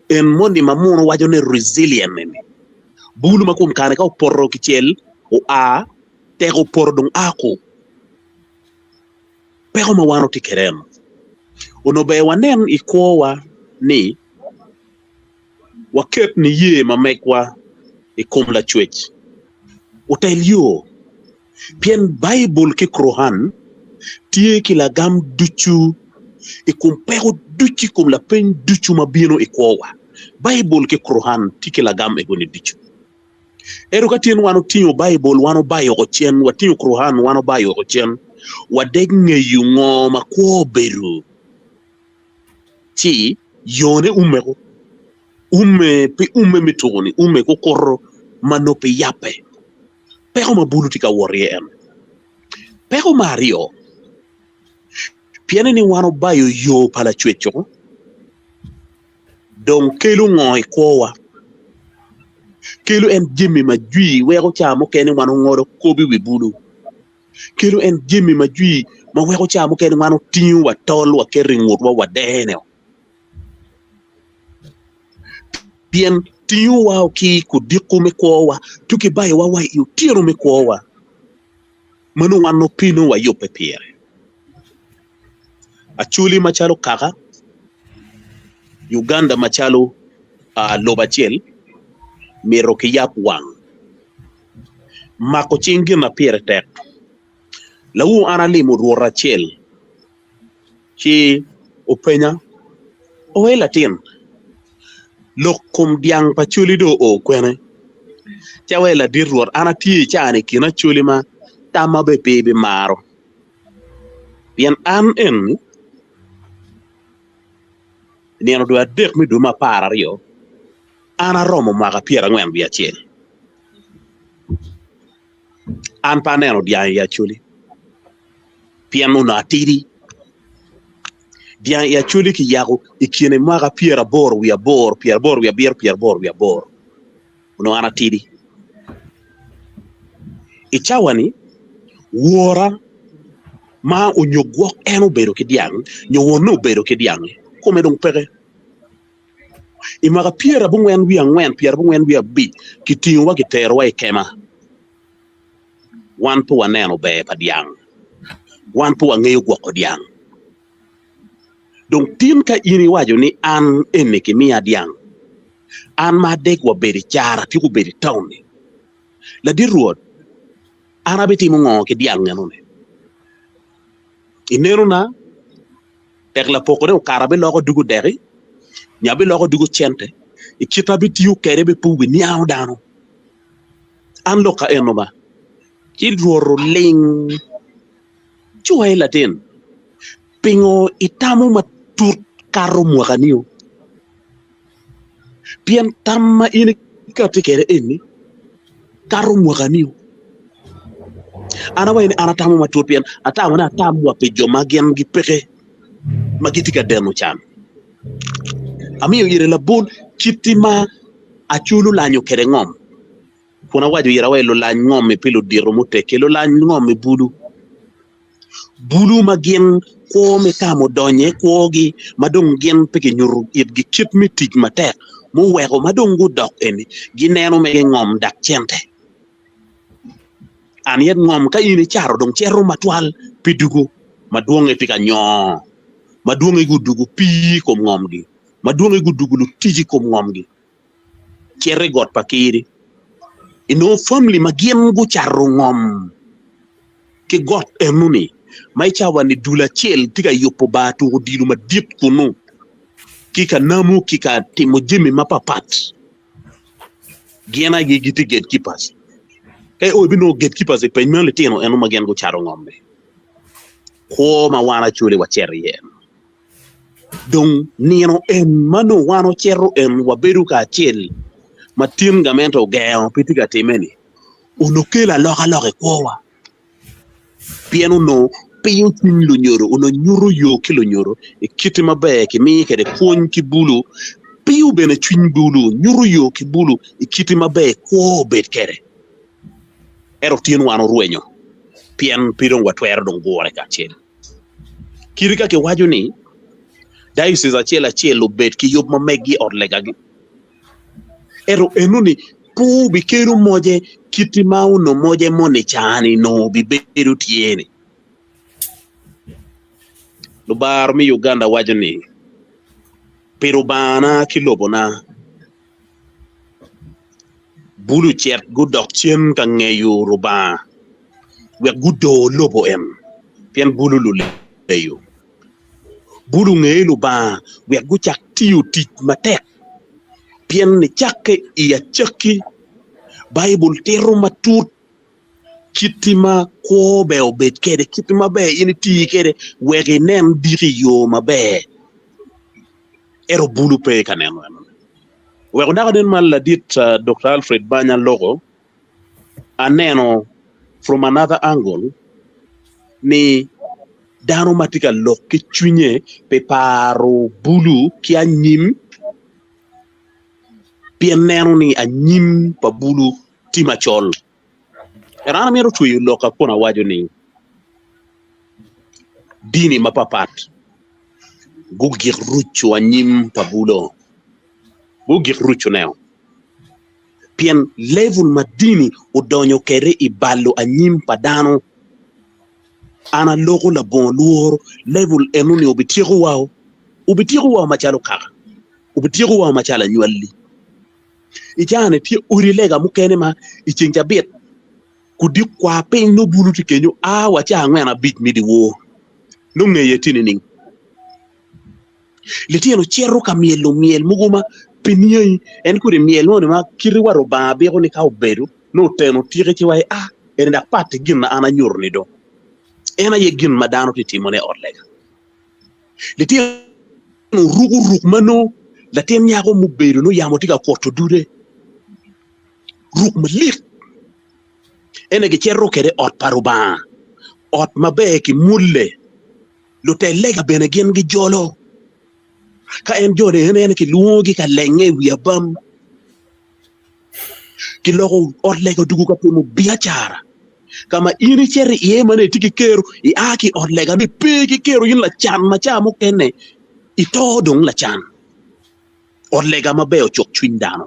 en mondi mamuno wajo ne resilient nene Bulu makum kane ka porro ki chel o a tego porro dong ako pero ma wano tikeren ono be wanen ikowa ni waket ni ye ma mekwa ikom la chwech utel yo pien Bible ki Quran tie ki la gam duchu ikum pero duchi kum la pen duchu mabino ikowa Bible ke Quran tiki la gam egoni dichu ero katien wano tinyo Bible wano bayo ko chen wa tinyo Quran wano bayo ko chen wa degne yungo makwo beru ti yone umme mitoni umme ko korro manope yape pero ma Bulu tika warrior en pero Mario piene ni wano bayo yo pala chwecho donc kelu ngoy kowa kelu en jimmi ma jui wego chamo kene wano ngoro kobi wi Bulu kelu en jimmi ma jui ma wego chamo kene wano tinyu wa tol wa keringut wa dene bien tinyu wa ki ku diku me kowa tuki bayo wa yu tiro me kowa manu wano pino wa yope pere achuli machalo kaka Uganda machalo lobachel mero ki yap wang mako chingi na Pire Tek lawu ana limu ruora chel chi openya owe latin lokum diang pa chuli do o kwene chawela dirwor ana tie chane kina chuli ma tama be pebe maro bien an en neno do adek mi do ma para rio ana romo maka piera ngwen bi achiel an pa neno diang ya chuli piano na tiri diang ya chuli ki yago ikine maka piera bor wi abor piera bor wi bier piera bor wi abor no ana tiri ichawani wora ma onyogwo eno bero ki diang nyowo no bero ki diang come dong pere imaka piera bungwen wi angwen piera bungwen wi abi kitinwa wa kitero wa ikema wan po waneno be pa diang wan po angeyo gwo ko diang donc tin ka ini wajo ni an ene ki mi diang an ma dek wa beri chara ti ko beri tawni la di ruot ana beti mo ngo ki diang nganone inero na tek la poko de karabe loko dugu deri nyabe loko dugu chente ikita bitiu kere be pubi niaw dano an loka enoma ki ruoro ling chuai latin pingo itamu matut karo mwakanio pian tamma ini katikere ini karo mwakanio ana wayne ana tamu matut pian atamu na tamu wa pejo magian gi peke magitika denu chan amiyo yire la bon kitima achulu lanyo kere ngom kuna waju yira waylo la ngom me pilo diro muteke lo la ngom me bulu magien ko me tamo donye ko gi madong gen peke nyuru it gi chip mi tik matek mo wego madong gu dok eni gi neno me ngom dak chente an yet ngom ka ini charo dong chero matwal pidugo madonge pika nyo madonge gudugo pi kom ngom gi madonge gudugo lu tiji kom ngom gi kere got pakiri ino family magien gu charo ngom ke got emuni mai chawani dula chel tiga yopo batu dilu ma dip kuno kika namu kika timo jimi mapapat giena gi giti gatekeepers kay o bino gatekeepers e payment le tino eno magen go charo ngombe ko ma wana chule wa cherrie donc nino en mano wano cherro en waberu ka chel matin gamento gaon pitiga temeni unokela loka kowa piano no peyo tin lo nyoro uno nyoro yo kilo nyoro e kiti mabe ke mi ke de kon ki bulu peyo bene twin bulu nyoro yo ki bulu e kiti mabe ko bet kere ero tin wano ruenyo pian pidon watwer don gore ka chel kirika ke waju ni dai a chela lo bet ki yob mamegi or legagi ero enuni pu bikeru moje kiti mauno moje mone chani no biberu tiene lo bar mi Uganda wajoni pero bana kilobona bulu chet gudok chen ka ngeyu ruba we gudo lobo em pien bulu luleyo bulu ngelu ba we guchak tiu tik matek pien ni chakke iya chakki Bible teru matut kitima ko be obet kede kitima be ini ti kede wege nem diri yo mabe ero bulu pe kanen wego daga den mal dit Dr. Alfred Banya logo aneno from another angle ni dano matika lokki chunye pe paro bulu ki anyim pieneno ni anyim pa bulu tima chol erana mero tuyo loka pona wajo ni dini mapapat gugir rucho anyim pa bulo gugir rucho neo pien level madini udonyo kere ibalo anyim pa dano ana logo la bon luor level enuni ubitiru wao machalo kaka ubitiru wao machala nyuali ichane ti urilega mukene ma ichinja bet kudi kwa pe no bulu tikenyo wacha ngwana bit midi wo no ngeye tinini litino chero ka miel muguma pinie en kuri miel no ma kiri waro ba be ko ni ka obedu no teno tire ci way en da pat gin ana ñurni do ena ye gin ma daano ti timone orlega li ti no rugu mano la tem ñaako mu beedu no yamo tiga korto dude rug ma lit ene ge cerro kede ot paruba ot mabe ki mulle lu te lega bene gen gi jolo ka en jode ene ki luogi ka lenge wiya bam ki logo ot lega dugu ka mu biya cara kama ini cerri ye mane tiki keru i aki ot lega ni pegi keru yin la chan ma cha mo kene i to dong la chan ot lega mabe o chok chwindano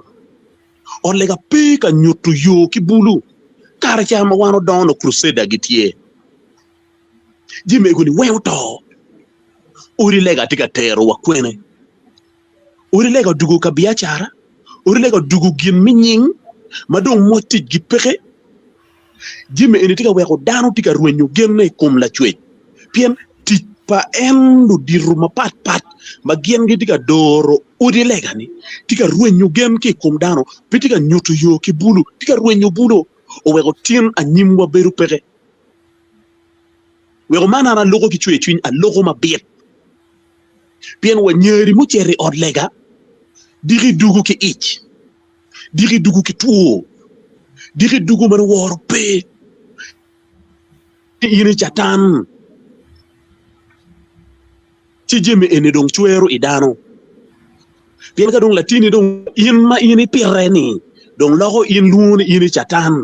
ot lega pe ka nyutu yo ki bulu kara cha ma wano dono crusade gitie jime guni wewto uri lega tika tero wa kwene uri lega dugu ka biya cara uri lega dugu gin minying madong moti gi pexe jime eni tika weko dano tika ruenyo genne kum la chwe pien ti pa endu diruma pat ma gen gi tika doro uri lega ni tika ruenyo gen ki kum dano pi tika nyutu yo ki bulu tika ruenyo bulu o weko tin a nyimwa beru pexe weko mana na logo ki chwe chwin a logo ma biet pien wa nyeri mu ceri od lega diri dugu ki ich diri dugu ki tuo diri dugu man wor pe ini chatan ci jemi ene dong chuero idano pien ka dong latini dong in ma ini pireni dong logo in luni ini chatan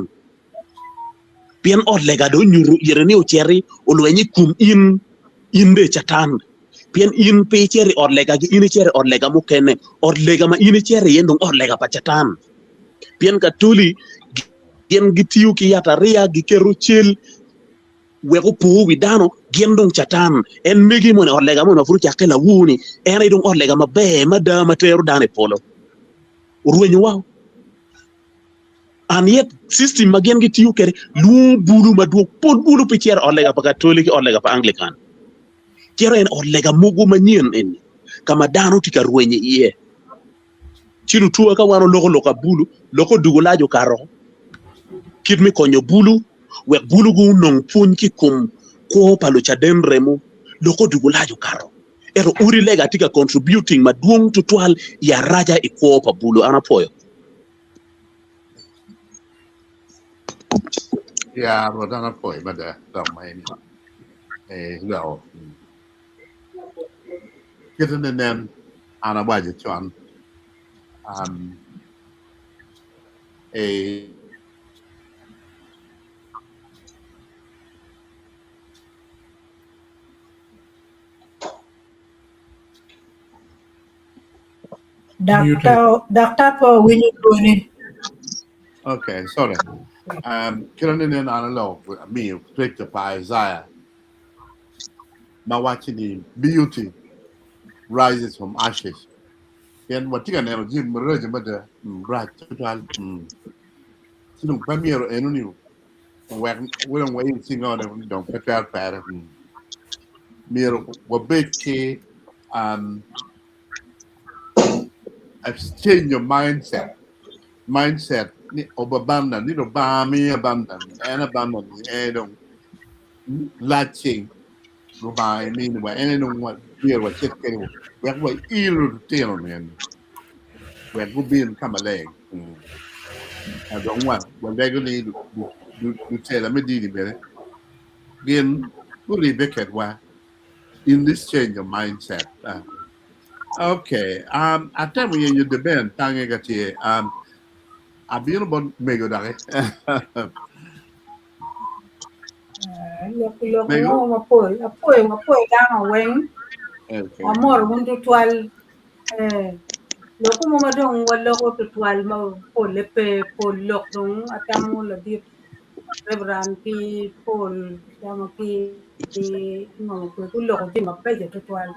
pien od lega do nyuru yereni o cheri o lwenyi kum in de chatan pien in pe cheri od lega gi ini cheri od lega mo kene od lega ma ini cheri yendong od lega pa chatan pien ka tuli gen gitiu ki yata ria gi keru chel wego po widano gen dong chatan en megi mon od lega mo na furu chakela wuni en dong od lega ma be ma da ma teru dane polo ruwenyo wow and yet system ma gen gitiu kere lu bulu ma do pol bulu pe cher od lega pa katoliki od lega pa anglican kero en od lega mogo manien en kama dano tika ruwenye iye chilu tuwa ka wano loko bulu loko dugulajo karo kit mi konyo bulu we bulu gu nong pun ki kum ko palo Locaden Remo loko dugulajo karo ero uri lega tika contributing maduong tutwal ya raja i ko pa bulu anapoyo ya rodana poi mada damai ni lo kita nenen ana baje chuan Dr. Paul Winnie. okay sorry kita nenen ana lo me Tic Pire Tek ma watching beauty rises from ashes yen watika nero jim mreje mada raj total sinung pamiro enuni we're waiting sing on don't prepare para miro wabeke exchange your mindset ni obabanda ni do ba mi abanda and abanda don't latching do ba mean wa and what here what check anyway we ilu tell man we go be in come leg I don't want when they go need to tell me did it again fully bucket wa in this change of mindset okay I tell me in the band tangi gati abino bon mego dare Yo mapoi dang weng amor mundu twal loko mo madong walo ko twal mo pole pe pol lok dong atamo la di rebran ki pol yamo ki mo ko loko di mape je twal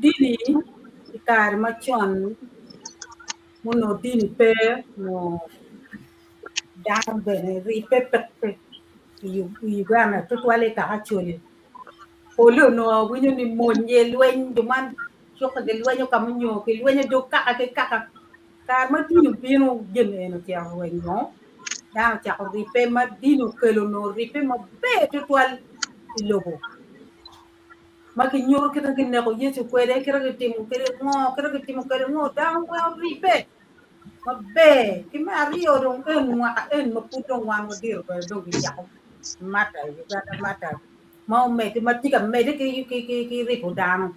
dini ikar machon muno dini pe no dang bene ri pe you gana twale ka achole polo no winyo ni monye lwen duman choka de luenyo kamunyo ke luenyo do kaka karma dino bino jene no tia wenyo da tia ko ripe ma dino kelo no ripe ma be to twal ilobo ma ke nyoro ke ne ko yesu kwere ke ke timu ke ngo da wa ripe ma be ke ma rio dong en ma puto wan mo dir ko do ki tia ko mata yu ga mata ma me ke ma tika me de ke ripo dano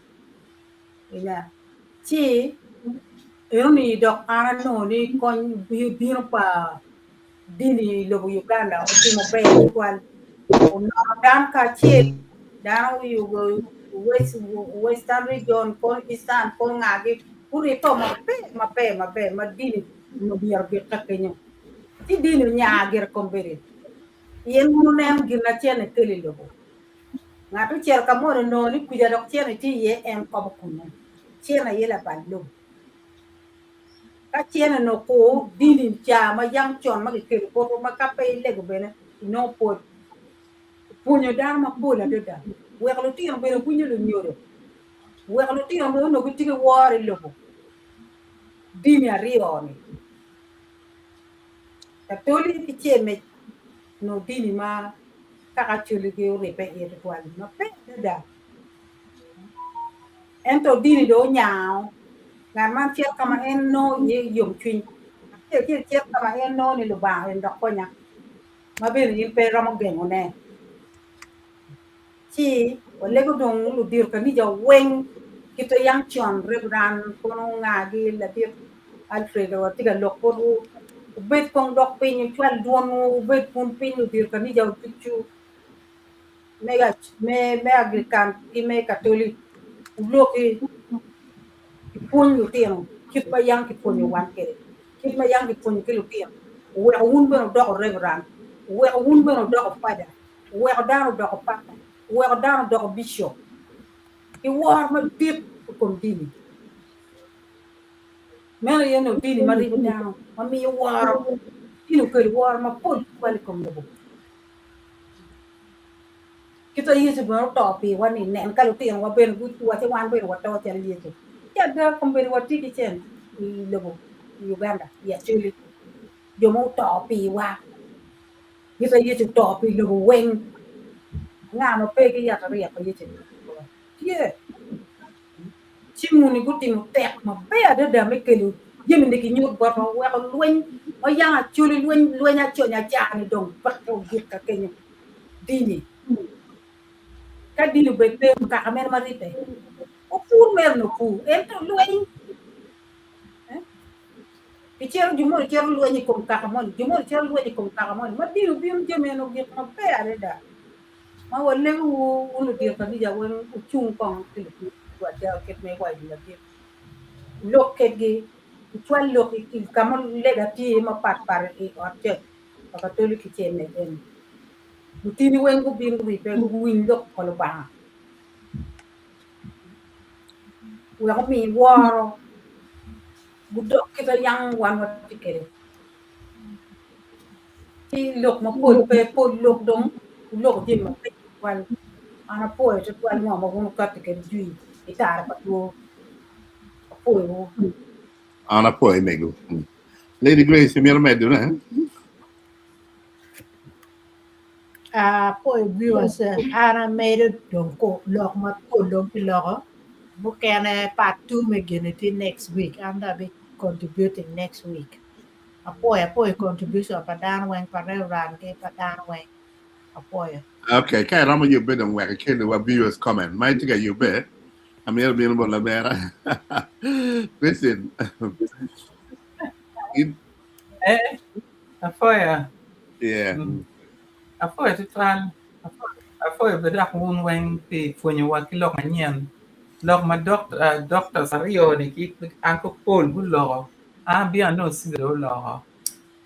ina chi ni dok ano ni kon biro pa dini lobo Uganda o timo be kwal o no dan ka chi dan you go western region kon eastern kon ngagi puri to ma dini no biar ge takenyo ti dini nyaagir kombere yen munem gina chene tele lobo ngatu cher kamore no ni kuja dok chene ti ye en ko kuno chene yela ban lobo ka chiene no ko dini cha ma yang chon ma ke ko ma ka pe le go bene no po punyo dan ma bula de da we ko ti no bene punyo lo nyoro we ko ti no no ko ti ko wore lo ko dini ario ni ta toli ti cheme no dini ma ka ka chuli ke o repe e to wal ma pe de da ento dini do nyao ngan man chia kama en no ye yom twin chia kama en no ni lo ba en dok ko nya ma be ni pe ro gengo ne chi o lego dong lu dir ka ni ja wen kito yang chon rebran kono ngagi la dir alfredo tiga lokoro bet kong dok pin chwal duonu bet pun pin lu dir ka ni ja pichu me agrikan ki me katolik loki pun lu tiang kit pa yang ki pun wan kere kit ma yang ki pun ki lu tiang we un be dok rebran we un be dok pada we dano dok pata we dano dok bishop i war ma dit ko dini mena yeno dini ma ribu dano ma mi war ino ko war ma pol kwal ko mbo kita yesu ba topi wani nen kalu tiang wa ben bu wa te wan ben wa to te yesu ya da ko ben wa tiki chen i lebo Uganda ya chuli yo mo topi wa kita yesu topi lebo wen nga no pe ki ya ta ria pa yesu ye chimuni guti mo tek ma be ada me kelu yemi ndiki nyut bot mo wa luen o ya chuli luen ya chonya cha ni dong pa to git ka kenyo dini ka dini be pe ka kamen marite o pur mer no pu ento luen ki cher jumor cher luen ko ka kamon jumor cher luen ko ka kamon ma dini bium jeme no git ma pe ada ma wale u unu dir ka ni ja wen u chung kong ti wa ja ket me wa di la ti loket gi twal lok ki kamon lega ti ma pat par e o te ka toli ki chene en butini wen ku bin ku pe ku win dok ko ba wa ko mi woro budok kita yang wan wa ti kere ti lok ma pol pe pol lok dong lok di ma pe wal ana po e twal mo ma ko ka ti kere jui itar pa tu po Ana poi mego. Lady Grace, mi medio, né? Po viewers, ana made don't go log ma po log log. Bukene part 2 McGinnity next week. I'm gonna be contributing next week. Apo contribution pa dan weng pa ran ke pa dan weng. Apo. Okay, kaya ramo you bet on where I can do viewers comment. Might take you bet. I'm here being about la vera. Listen. Afoya. Yeah. Afoya tuan. Afoya bedak mun weng ti funyo wa kilok manyan. Lok ma doctor sario ni ki anko pol gulo. Biya no sigro lo.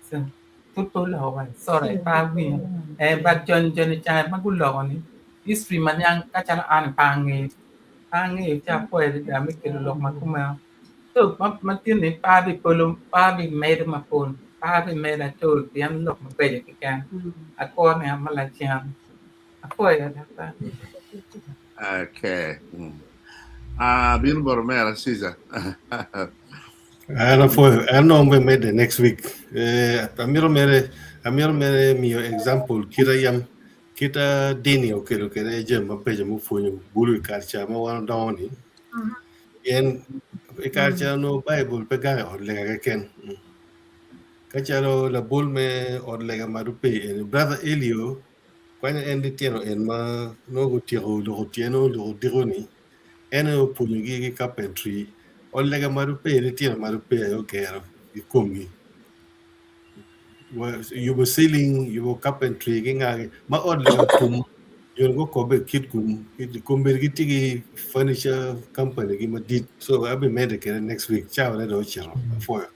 So tutto lo wa. Sorry pa wi. But John cha magulo ni. History man yang kacana an pangi. Pangi cha poe da mi kilo lok makuma. So matin ni pa bi polum pa bi made ma pon. Pa bi made a tool biam lok ma pe ki kan. Ako ne amala chiam. Apoya da pa. Okay. Bill Boromera Caesar. Ano for ano me the next week. Amiro mere mi example kita dini o kero kere je mape je mu fonyo bulu karcha ma wan dawni. En karcha no Bible pe ga o lega ken. Kacharo la bul me o lega marupe en brother Elio kwani endi tieno en ma no go tiro lo tieno lo dironi. Eno pungi carpentry o lega marupe ni tieno marupe yo kero ikungi. You were selling, you were carpentry, ma odd like a kum, you'll go cobe kid kum be furniture company, give a did. So I'll be medical next week. Ciao, let us for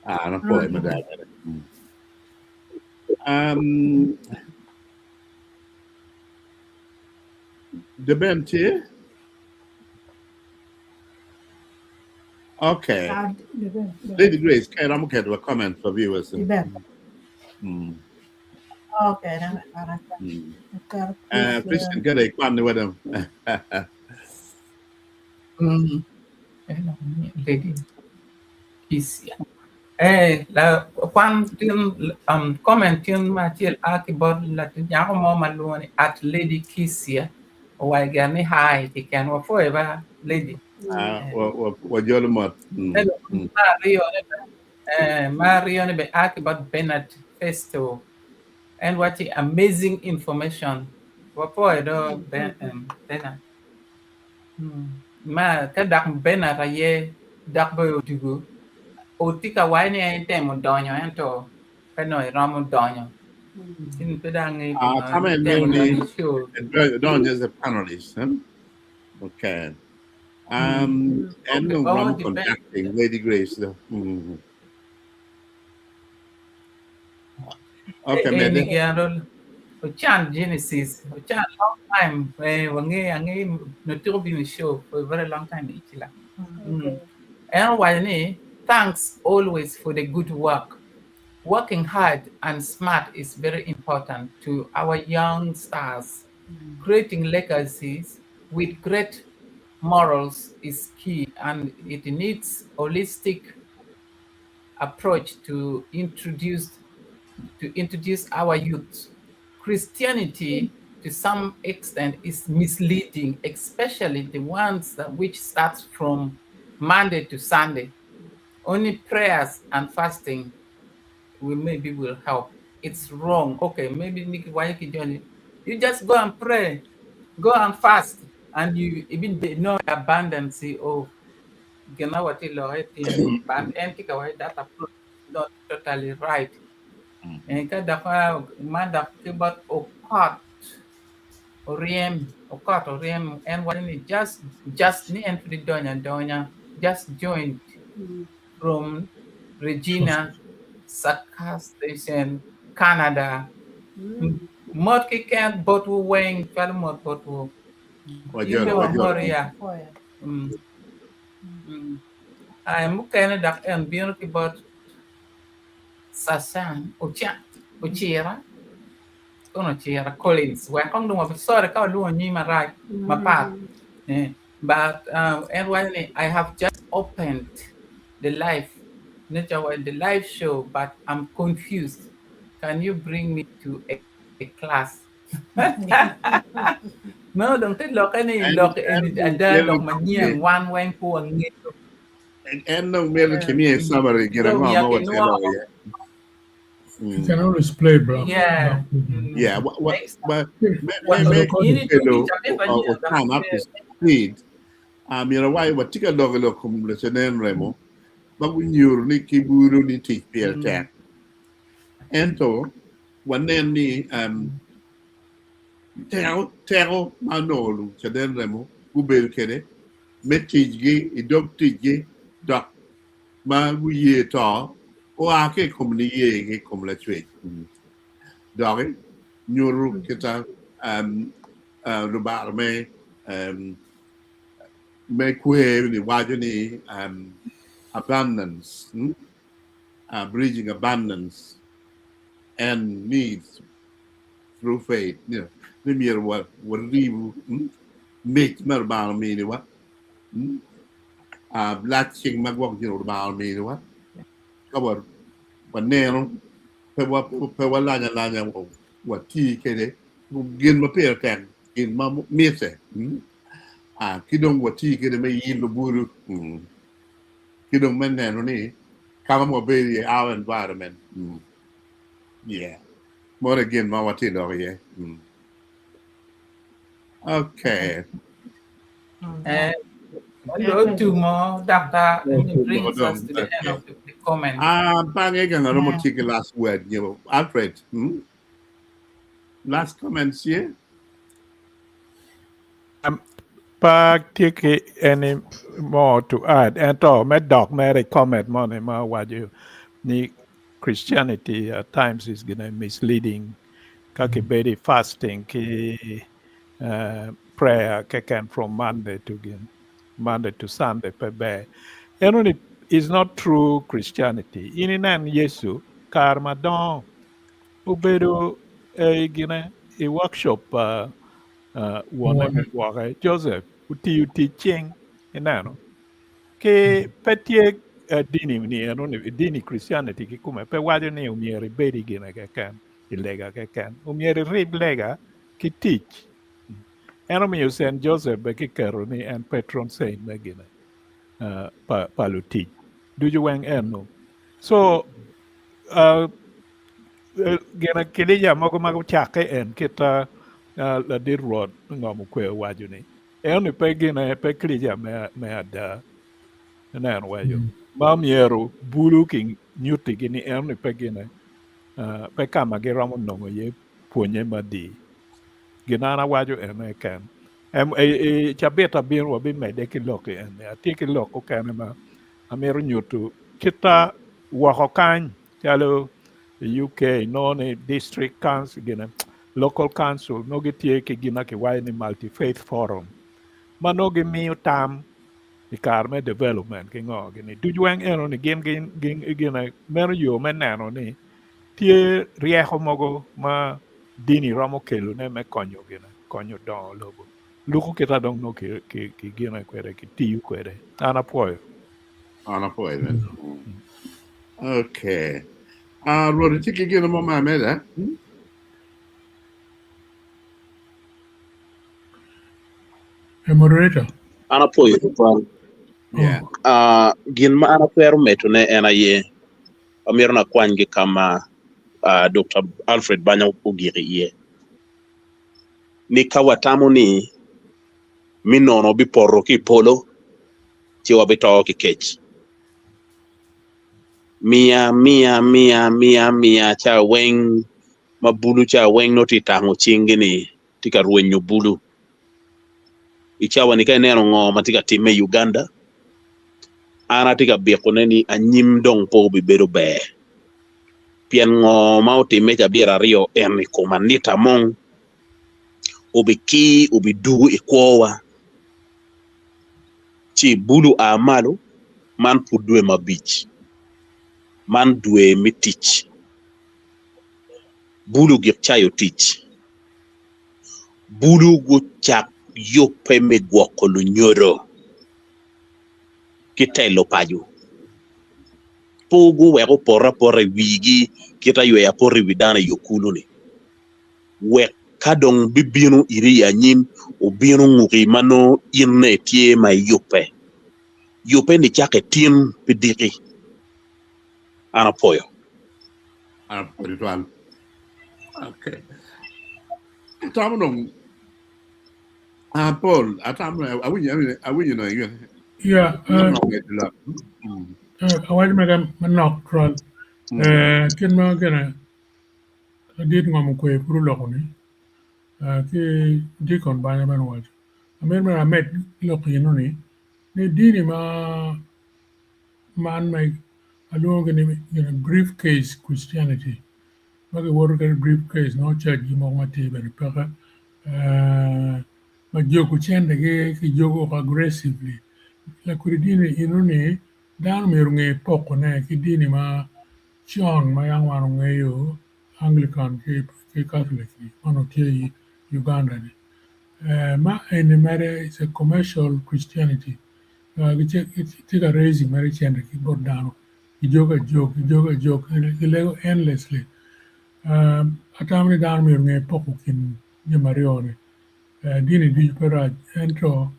No poi, ma dai. The band here? Okay. Lady Grace, can I get a comment for viewers? Okay, Christian, get a quan with them. Lady Kisia. La quan tin comment tin ma til akibot la tin ya mo maloni at Lady Kisia why gani hi ti can wa forever lady What you're not. Mario ne be akibot Bernard Festo and what amazing information wa forever Bernard ma ka dak Bernard ye dak bo dugo otika wine en temo donyo ento peno ramo donyo sin pedangi Come and don't just a panelist, huh? Okay. And no ramo contacting Lady Grace. Okay, man. Chan Genesis, Chan long time. Wangi no turbine show for a very long time. And why thanks always for the good work. Working hard and smart is very important to our young stars. Creating legacies with great morals is key, and it needs holistic approach to introduce our youth. Christianity, to some extent, is misleading, especially the ones which starts from Monday to Sunday. Only prayers and fasting will help. It's wrong. Okay, maybe you just go and pray, go and fast, and you even know abundance of that approach is not totally right. And kada manda kibat oriem and when it just ni entry donya just joined from Regina Saka Station, Canada. Mod ki can't but wing Falmot but I'm Canada and beauty but Sasan Uchira Collins. We're going to sorry, call you my right, my path. But and when I have just opened the live show, but I'm confused. Can you bring me to a class? No, don't take look any look ada look manyang one when po ang ngito. And no matter to me summary get a mama what you can always play, bro. Yeah. Yeah, but maybe time up to speed. You know why what tika dog come Locaden Remo, but when you Nicky Bulu ni Tic Pire Tek. And so one then the tell Manolo Locaden Remo, who be kede, metigi, idoptigi, doc, ma we talk. O ake komni ye kom la tweet. Doggy, nyuru kita rubar me kwe ni waju ni abundance, bridging abundance and needs through faith. You know, the mere what ribu make mer ba mi ni wa black ching mag wok you ba mi ni wa ka warวันแน่เนาะเพราะว่าลาญาว่าที่แค่นี้กินมาเปรี้ยวแตงกินมาเมียเสคิดดงว่าที่แค่นี้ไม่ยินลูบูรุคิดดงแม่นแน่นนี่คำว่า very our environment yeah more again มาว่าที่ดอกเย่okay We'll go to more Dr. brings us to the end of the comment. Bang I'm going to take the last word, Alfred. Last comments here? Take any more to add? And my dog made comment more what you need. Christianity at times is gonna misleading. Kaki very fasting, prayer can from Monday to Sunday per day. And it is not true Christianity. In an Yesu, karma don ubedo a workshop one Joseph uti teaching enano ke petie dini ni dini Christianity ki come pe wadi ne umiere bedi gina ke kan ilega ke kan umiere lega ki teach eno mi usen Joseph be ki karoni and patron saint begina paluti do you wang eno so gena kilija mago chake en kita la dir road ngomu kwe waju ni eno pe gena pe kilija me ada nan wajo mam yero bulu king nyuti gini eno pe gena pe kama ge ramo nongo ye ponye madi gena na waju eno kan chabeta bin wa bin me de kilok en atiki loko kan ma amero nyutu kita wahokan chalo UK non district council gina local council no getie ke gina ke wai ni multi faith forum manoge miu tam di karme development ke ngo gini dujuang eno ni gina mero yo menano ni tie rieho mogo ma dini ramo kelu ne me konyo don lobo luku kita dong no ke gina kwere ke tiu kwere ana poyo okay Rodi tiki gina mama meda. Moderator. Ana poyo tuan. Yeah. Gin ma ana pero metune ena ye. Amir na kwangi kama Dr. Alfred Banya ugiri ye. Ni kawatamu ni minono bi porro ki polo chiwa bitawo ki kech. Mia cha weng mabulu cha weng no titango chingini tika ruenyo bulu ichawa nika neno ngo matika time Uganda ana tika bekoneni anyim dong po bibedo be pien ngo mau time cha biera rio emi komanita mong obiki obidu ikwowa chi bulu amalo man pudwe mabich man dwe mi teach bulu gip chayo teach bulu go chak yope me gwoko lu nyoro kita lo payo pogo wego porra wigi kita yo ya porri widana yokulu ni we kadong bibinu iri ya nyim obinu nguri mano inne tie ma yope ni chake tim pidiri ana poyo tuan. Okay. Tamu dong. Paul, awi you know you. Yeah. Awaj manok troll. Ken ma gana dit ngam ko e puru lokoni. Ki dikon banya man waj. Amen ma met lokino ni dini ma man mai along in a briefcase Christianity. Magi work a briefcase no church mo mati bari paka ma joku chende ki jogo aggressively la kuri dini inuni dan mirunge poko ne ki dini ma John ma yang warunge yo Anglican ki Catholic ni ono tie Uganda ni in the matter, it's a commercial Christianity. It's a raising marriage and keep it down. You joke, you endlessly. Atamni down me nge pokukin je marione. Dini di pera entro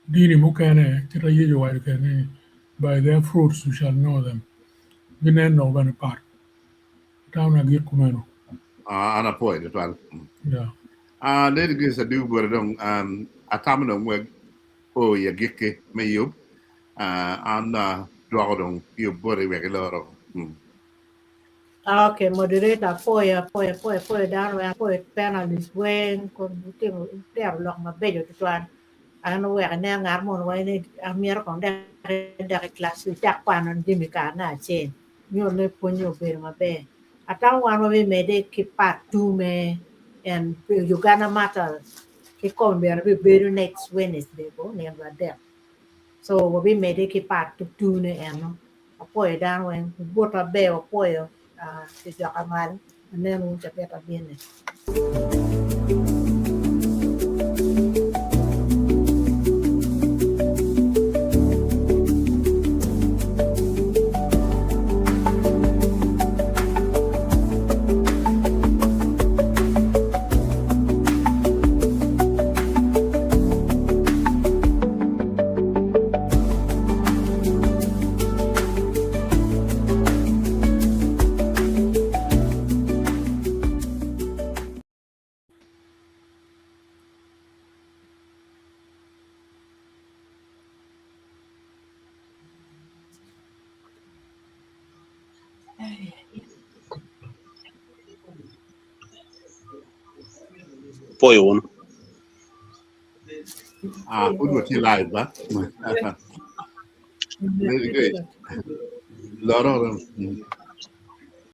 dini mukane tira yejo wa kane by their fruits you shall know them. Binen no ban part. Atamna gir kumeno. Ana poi de twal. Yeah. Lady gis a do bor dong atamno mweg o ya gike me yub. Ana dong you body weg loro. Okay, moderator, apoio down when apoio panelist when conducting their lock my bed to one. I know where an young armor when it a mirror on that class with Jack Pan and Jimmy Carna chain. You only put your bed my bed. I thought one of we made it keep part 2 me and Uganda matters. He come be better next Wednesday, go never there. So we made it keep part 2 ne and apoio down when both a bear apoio. Thì cho amal nên muốn chụp cái biên này. Poyo one. Put what you live, but very good. Lot of them.